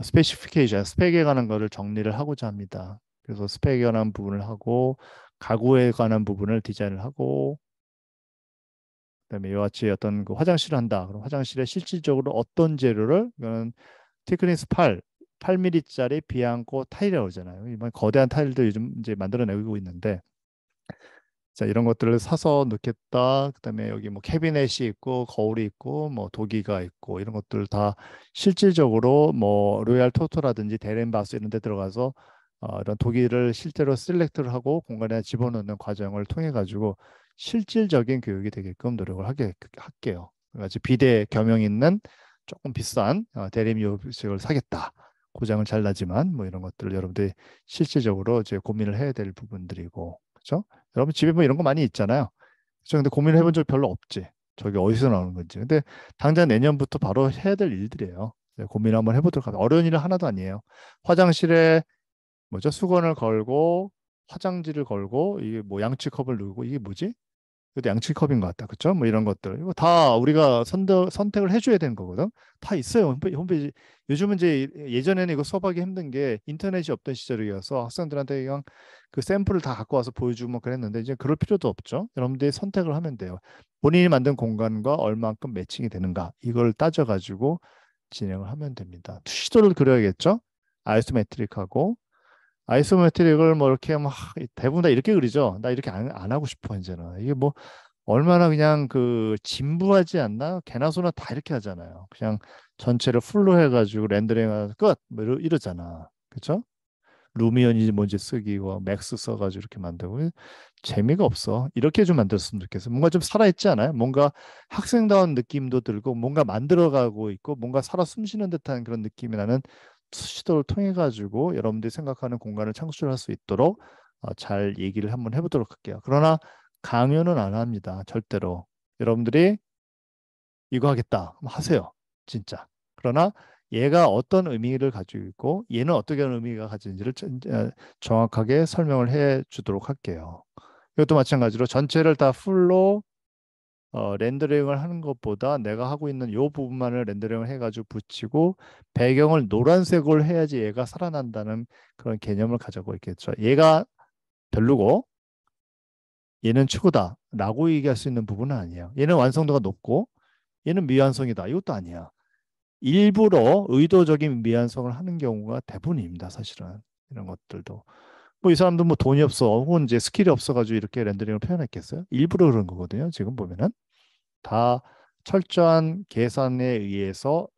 스페시피케이션, 스펙에 관한 거를 정리를 하고자 합니다. 그래서 스펙에 관한 부분을 하고 가구에 관한 부분을 디자인을 하고 그다음에 이와 같이 어떤 그 화장실을 한다. 그럼 화장실에 실질적으로 어떤 재료를 이거는 티크니스 8mm짜리 비앙코 타일이라고 하잖아요. 이번 거대한 타일들 요즘 이제 만들어내고 있는데 자 이런 것들을 사서 넣겠다. 그다음에 여기 뭐 캐비넷이 있고 거울이 있고 뭐 도기가 있고 이런 것들 다 실질적으로 뭐 로얄 토토라든지 데렌바스 이런 데 들어가서 이런 도기를 실제로 셀렉트를 하고 공간에 집어넣는 과정을 통해 가지고 실질적인 교육이 되게끔 노력을 할게요. 그래서 비대 겸용 있는 조금 비싼 대림 요식을 사겠다. 고장은 잘 나지만 뭐 이런 것들을 여러분들이 실질적으로 이제 고민을 해야 될 부분들이고 그렇죠? 여러분 집에 뭐 이런 거 많이 있잖아요. 그렇죠? 근데 고민을 해본 적 별로 없지. 저게 어디서 나오는 건지. 근데 당장 내년부터 바로 해야 될 일들이에요. 고민을 한번 해보도록 합니다. 어려운 일은 하나도 아니에요. 화장실에 뭐죠? 수건을 걸고 화장지를 걸고 이게 뭐 양치컵을 누르고 이게 뭐지? 이것도 양치컵인 것 같다. 그렇죠? 뭐 이런 것들. 이거 다 우리가 선택을 해줘야 되는 거거든. 다 있어요. 홈페이지. 요즘은 이제 예전에는 이거 수업하기 힘든 게 인터넷이 없던 시절이어서 학생들한테 그냥 그 샘플을 다 갖고 와서 보여주고 뭐 그랬는데 이제 그럴 필요도 없죠. 여러분들이 선택을 하면 돼요. 본인이 만든 공간과 얼만큼 매칭이 되는가 이걸 따져가지고 진행을 하면 됩니다. 시도를 그려야겠죠. 아이소메트릭하고 아이소메트릭을 뭐 이렇게 막 대부분 다 이렇게 그리죠. 나 이렇게 안 하고 싶어 이제는. 이게 뭐 얼마나 그냥 그 진부하지 않나? 개나 소나 다 이렇게 하잖아요. 그냥 전체를 풀로 해가지고 렌더링해서 끝! 뭐 이러잖아. 그쵸? 루미언인지 뭔지 쓰기고 맥스 써가지고 이렇게 만들고 재미가 없어. 이렇게 좀 만들었으면 좋겠어. 뭔가 좀 살아있지 않아요? 뭔가 학생다운 느낌도 들고 뭔가 만들어가고 있고 뭔가 살아 숨쉬는 듯한 그런 느낌이 나는 시도를 통해 가지고 여러분들이 생각하는 공간을 창출할 수 있도록 잘 얘기를 한번 해보도록 할게요. 그러나 강요는 안 합니다. 절대로. 여러분들이 이거 하겠다. 그럼 하세요. 진짜. 그러나 얘가 어떤 의미를 가지고 있고 얘는 어떻게 하는 의미가 가지는지를 정확하게 설명을 해 주도록 할게요. 이것도 마찬가지로 전체를 다 풀로 렌더링을 하는 것보다 내가 하고 있는 이 부분만을 렌더링을 해가지고 붙이고 배경을 노란색으로 해야지 얘가 살아난다는 그런 개념을 가지고 있겠죠. 얘가 별로고 얘는 최고다라고 얘기할 수 있는 부분은 아니에요. 얘는 완성도가 높고 얘는 미완성이다. 이것도 아니야. 일부러 의도적인 미완성을 하는 경우가 대부분입니다. 사실은 이런 것들도 뭐 이 사람도 뭐 돈이 없어 혹은 이제 스킬이 없어가지고 이렇게 렌더링을 표현했겠어요? 일부러 그런 거거든요. 지금 보면은 다 철저한 계산에 의해서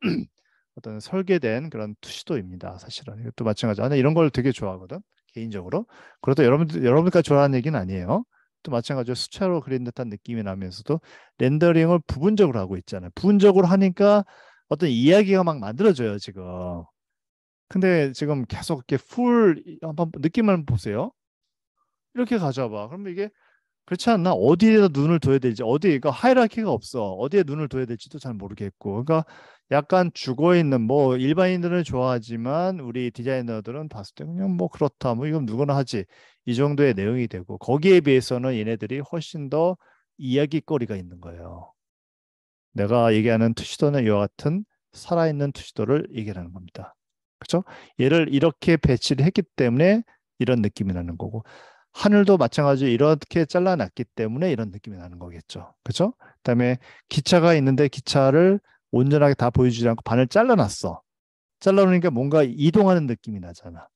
어떤 설계된 그런 투시도입니다. 사실은 이것도 마찬가지로 나는 이런 걸 되게 좋아하거든 개인적으로. 그래도 여러분까지 좋아하는 얘기는 아니에요. 또 마찬가지로 수채로 그린 듯한 느낌이 나면서도 렌더링을 부분적으로 하고 있잖아요. 부분적으로 하니까 어떤 이야기가 막 만들어져요 지금. 근데 지금 계속 이렇게 풀 한번 느낌을 보세요. 이렇게 가져봐. 그러면 이게 그렇지 않나? 어디에다 눈을 둬야 될지, 어디가 하이라키가 없어. 어디에 눈을 둬야 될지도 잘 모르겠고. 그러니까 약간 죽어 있는 뭐 일반인들은 좋아하지만 우리 디자이너들은 봤을 때 그냥 뭐 그렇다. 뭐 이건 누구나 하지. 이 정도의 내용이 되고 거기에 비해서는 얘네들이 훨씬 더 이야기거리가 있는 거예요. 내가 얘기하는 투시도는 이와 같은 살아있는 투시도를 얘기하는 겁니다. 그렇죠? 얘를 이렇게 배치를 했기 때문에 이런 느낌이 나는 거고 하늘도 마찬가지로 이렇게 잘라놨기 때문에 이런 느낌이 나는 거겠죠. 그렇죠? 그다음에 기차가 있는데 기차를 온전하게 다 보여주지 않고 반을 잘라놨어. 잘라놓으니까 뭔가 이동하는 느낌이 나잖아.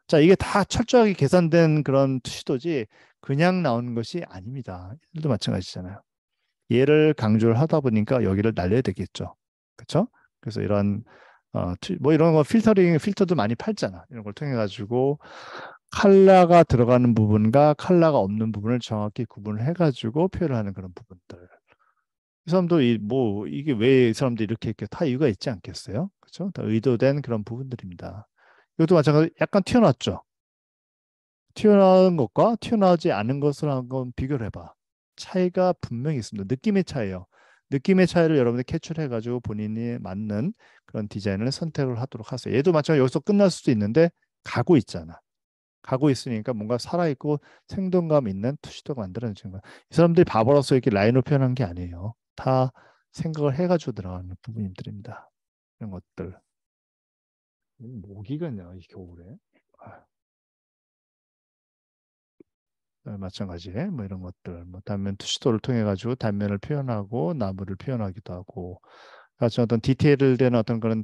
자, 이게 다 철저하게 계산된 그런 시도지 그냥 나오는 것이 아닙니다. 이들도 마찬가지잖아요. 얘를 강조를 하다 보니까 여기를 날려야 되겠죠. 그렇죠? 그래서 이런 뭐 이런 거 필터도 많이 팔잖아. 이런 걸 통해 가지고 칼라가 들어가는 부분과 칼라가 없는 부분을 정확히 구분을 해가지고 표현을 하는 그런 부분들. 이 사람도 뭐 이게 왜 이 사람도 이렇게 다 이유가 있지 않겠어요? 그렇죠? 다 의도된 그런 부분들입니다. 이것도 마찬가지로 약간 튀어나왔죠. 튀어나온 것과 튀어나오지 않은 것을 한번 비교를 해봐. 차이가 분명히 있습니다. 느낌의 차이예요. 느낌의 차이를 여러분들 캐치해가지고 본인이 맞는 그런 디자인을 선택을 하도록 하세요. 얘도 마찬가지로 여기서 끝날 수도 있는데 가고 있잖아. 가고 있으니까 뭔가 살아있고 생동감 있는 투시도가 만들어지는 거야. 이 사람들이 바보라서 이렇게 라인으로 표현한 게 아니에요. 다 생각을 해가지고 들어가는 부분들입니다. 이런 것들. 모기가냐, 이 겨울에? 아, 마찬가지. 뭐 이런 것들. 뭐 단면 투시도를 통해 가지고 단면을 표현하고 나무를 표현하기도 하고. 같이 어떤 디테일된 어떤 그런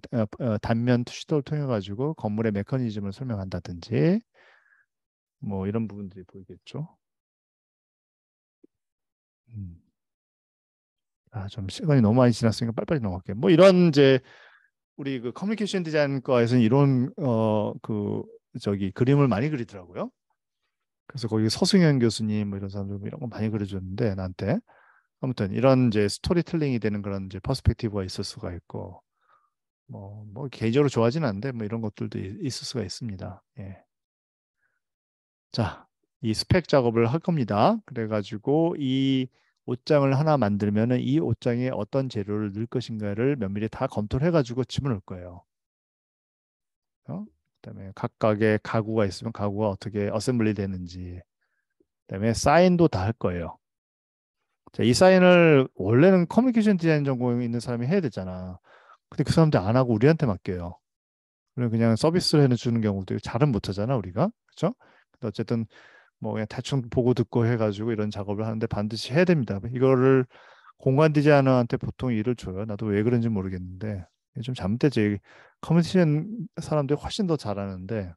단면 투시도를 통해 가지고 건물의 메커니즘을 설명한다든지 뭐 이런 부분들이 보이겠죠. 음. 좀 시간이 너무 많이 지났으니까 빨리빨리 넘어갈게요. 뭐 이런 이제 우리 그 커뮤니케이션 디자인과에서는 이런 그 저기 그림을 많이 그리더라고요. 그래서 거기 서승현 교수님 뭐 이런 사람들 뭐 이런 거 많이 그려줬는데 나한테 아무튼 이런 이제 스토리텔링이 되는 그런 이제 퍼스펙티브가 있을 수가 있고 뭐 개인적으로 좋아하지는 않는데 뭐 이런 것들도 있을 수가 있습니다. 예. 자, 이 스펙 작업을 할 겁니다. 그래가지고 이 옷장을 하나 만들면은 이 옷장에 어떤 재료를 넣을 것인가를 면밀히 다 검토를 해가지고 집어넣을 거예요. 그다음에 각각의 가구가 있으면 가구가 어떻게 어셈블리 되는지, 그다음에 사인도 다 할 거예요. 자, 이 사인을 원래는 커뮤니케이션 디자인 전공이 있는 사람이 해야 되잖아. 근데 그 사람들 안 하고 우리한테 맡겨요. 그리고 그냥 서비스를 해주는 경우도 잘은 못하잖아 우리가, 그렇죠? 근데 어쨌든 뭐 그냥 대충 보고 듣고 해가지고 이런 작업을 하는데 반드시 해야 됩니다. 이거를 공간 디자이너한테 보통 일을 줘요. 나도 왜 그런지 모르겠는데 좀 잘못됐지. 커뮤니케이션 사람들이 훨씬 더 잘하는데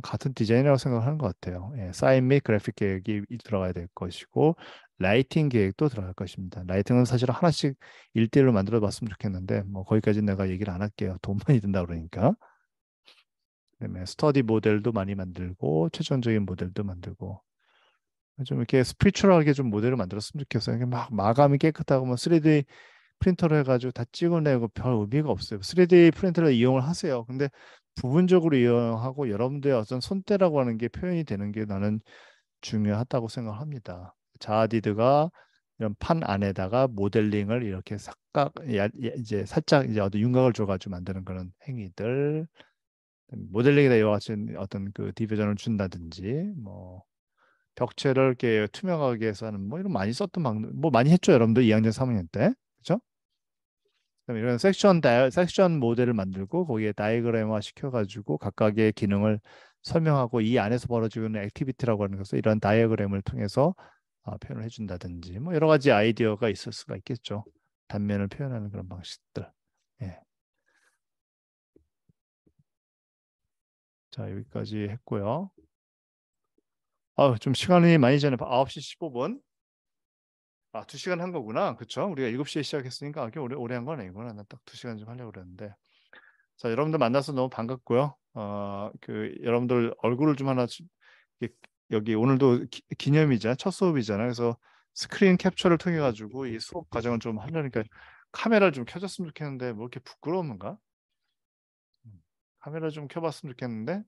같은 디자인이라고 생각하는 것 같아요. 예, 사인 및 그래픽 계획이 들어가야 될 것이고 라이팅 계획도 들어갈 것입니다. 라이팅은 사실 하나씩 1대1로 만들어 봤으면 좋겠는데 뭐 거기까지 내가 얘기를 안 할게요. 돈 많이 든다 그러니까. 그다음에 스터디 모델도 많이 만들고 최종적인 모델도 만들고 좀 이렇게 스피리추얼하게 좀 모델을 만들었으면 좋겠어요. 이게 막 마감이 깨끗하고 뭐 3D 프린터로 해가지고 다 찍어내고 별 의미가 없어요. 3D 프린터를 이용을 하세요. 근데 부분적으로 이용하고 여러분들의 어떤 손때라고 하는 게 표현이 되는 게 나는 중요하다고 생각합니다. 자아디드가 이런 판 안에다가 모델링을 이렇게 이제 살짝 이제 어떤 윤곽을 줘가지고 만드는 그런 행위들, 모델링에다 이와 같이 어떤 그 디비전을 준다든지 뭐 벽체를 이렇게 투명하게 해서 하는 뭐 이런 많이 썼던 방법 뭐 많이 했죠 여러분들 2학년 3학년 때 그렇죠? 그다음에 이런 섹션 모델을 만들고 거기에 다이어그램화 시켜가지고 각각의 기능을 설명하고 이 안에서 벌어지는 액티비티라고 하는 것을 이런 다이어그램을 통해서 표현을 해준다든지 뭐 여러 가지 아이디어가 있을 수가 있겠죠. 단면을 표현하는 그런 방식들. 예. 자 여기까지 했고요. 좀 시간이 많이 전에 9시 15분. 2시간 한 거구나. 그쵸? 우리가 7시에 시작했으니까 이렇게 오래 한 건 아니구나. 나 딱 2시간 좀 하려고 그랬는데. 자, 여러분들 만나서 너무 반갑고요. 여러분들 얼굴을 좀 하나 여기 오늘도 기념이자 첫 수업이잖아요. 그래서 스크린 캡처를 통해 가지고 이 수업 과정을 좀 하려니까 카메라를 좀 켜줬으면 좋겠는데 뭐 이렇게 부끄러운가? 카메라 좀 켜봤으면 좋겠는데.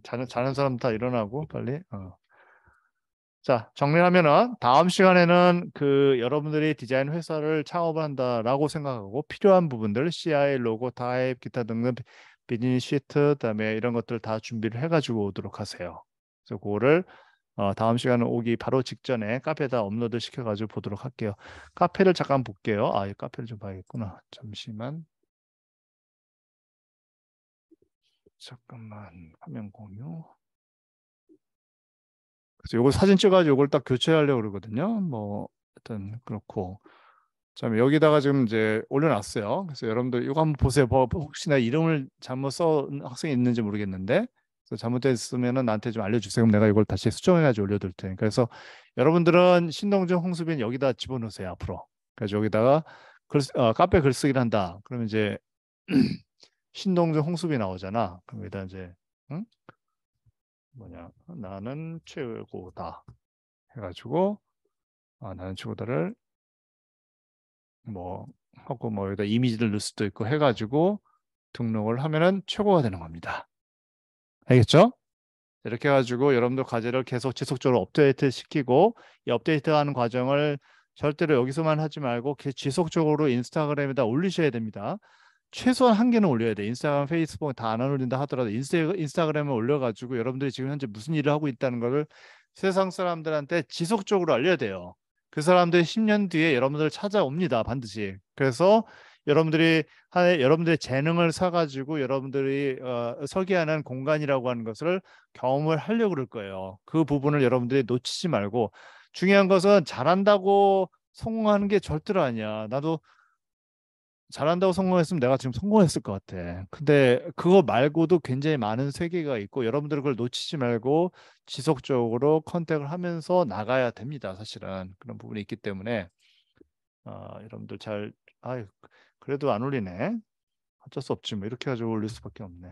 자는 사람 다 일어나고 빨리. 자, 정리하면은 다음 시간에는 그 여러분들이 디자인 회사를 창업을 한다라고 생각하고 필요한 부분들 CI, 로고, 타입, 기타 등등 비즈니스 시트, 그다음에 이런 것들 다 준비를 해가지고 오도록 하세요. 그래서 그거를 다음 시간에 오기 바로 직전에 카페에다 업로드 시켜가지고 보도록 할게요. 카페를 잠깐 볼게요. 이 카페를 좀 봐야겠구나. 잠시만. 잠깐만 화면 공유. 그래서 요거 사진 찍어가지고 이걸 딱 교체하려고 그러거든요. 뭐 일단 그렇고. 자, 여기다가 지금 이제 올려놨어요. 그래서 여러분들 이거 한번 보세요. 혹시나 이름을 잘못 써온 학생이 있는지 모르겠는데, 그래서 잘못됐으면은 나한테 좀 알려주세요. 그럼 내가 이걸 다시 수정해가지고 올려둘 테니까. 그래서 여러분들은 신동준, 홍수빈 여기다 집어넣으세요 앞으로. 그래서 여기다가 카페 글쓰기를 한다. 그러면 이제 신동준, 홍수빈 나오잖아. 그럼 여기다 이제 응? 뭐냐? 나는 최고다 해가지고 나는 최고다를 뭐 하고 뭐 여기다 이미지를 넣을 수도 있고 해가지고 등록을 하면은 최고가 되는 겁니다. 알겠죠? 이렇게 해가지고 여러분들 과제를 계속 지속적으로 업데이트 시키고 이 업데이트하는 과정을 절대로 여기서만 하지 말고 지속적으로 인스타그램에다 올리셔야 됩니다. 최소한 한 개는 올려야 돼. 인스타그램, 페이스북 다 안 올린다 하더라도 인스타그램에 올려가지고 여러분들이 지금 현재 무슨 일을 하고 있다는 것을 세상 사람들한테 지속적으로 알려야 돼요. 그 사람들이 10년 뒤에 여러분들을 찾아옵니다. 반드시. 그래서 여러분들의 재능을 사가지고 여러분들이 설계하는 공간이라고 하는 것을 경험을 하려고 그럴 거예요. 그 부분을 여러분들이 놓치지 말고 중요한 것은 잘한다고 성공하는 게 절대로 아니야. 나도 잘한다고 성공했으면 내가 지금 성공했을 것 같아. 근데 그거 말고도 굉장히 많은 세계가 있고 여러분들 그걸 놓치지 말고 지속적으로 컨택을 하면서 나가야 됩니다. 사실은 그런 부분이 있기 때문에 여러분들 아유 그래도 안 올리네. 어쩔 수 없지 뭐 이렇게 가지고 올릴 수밖에 없네.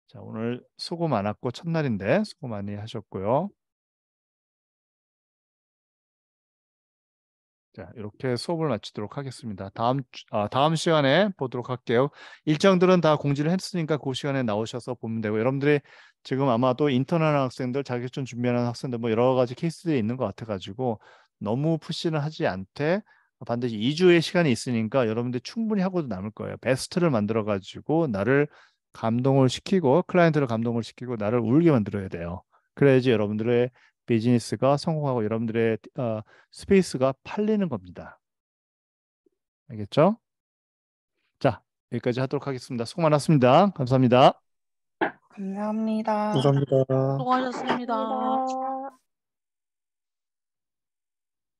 자, 오늘 수고 많았고 첫날인데 수고 많이 하셨고요. 자, 이렇게 수업을 마치도록 하겠습니다. 다음 시간에 보도록 할게요. 일정들은 다 공지를 했으니까 그 시간에 나오셔서 보면 되고 여러분들이 지금 아마 또 인턴하는 학생들, 자격증 준비하는 학생들 뭐 여러 가지 케이스들이 있는 것 같아가지고 너무 푸시는 하지 않되 반드시 2주의 시간이 있으니까 여러분들 충분히 하고도 남을 거예요. 베스트를 만들어가지고 나를 감동을 시키고 클라이언트를 감동을 시키고 나를 울게 만들어야 돼요. 그래야지 여러분들의 비즈니스가 성공하고 여러분들의 스페이스가 팔리는 겁니다. 알겠죠? 자, 여기까지 하도록 하겠습니다. 수고 많았습니다. 감사합니다. 감사합니다. 감사합니다. 수고하셨습니다.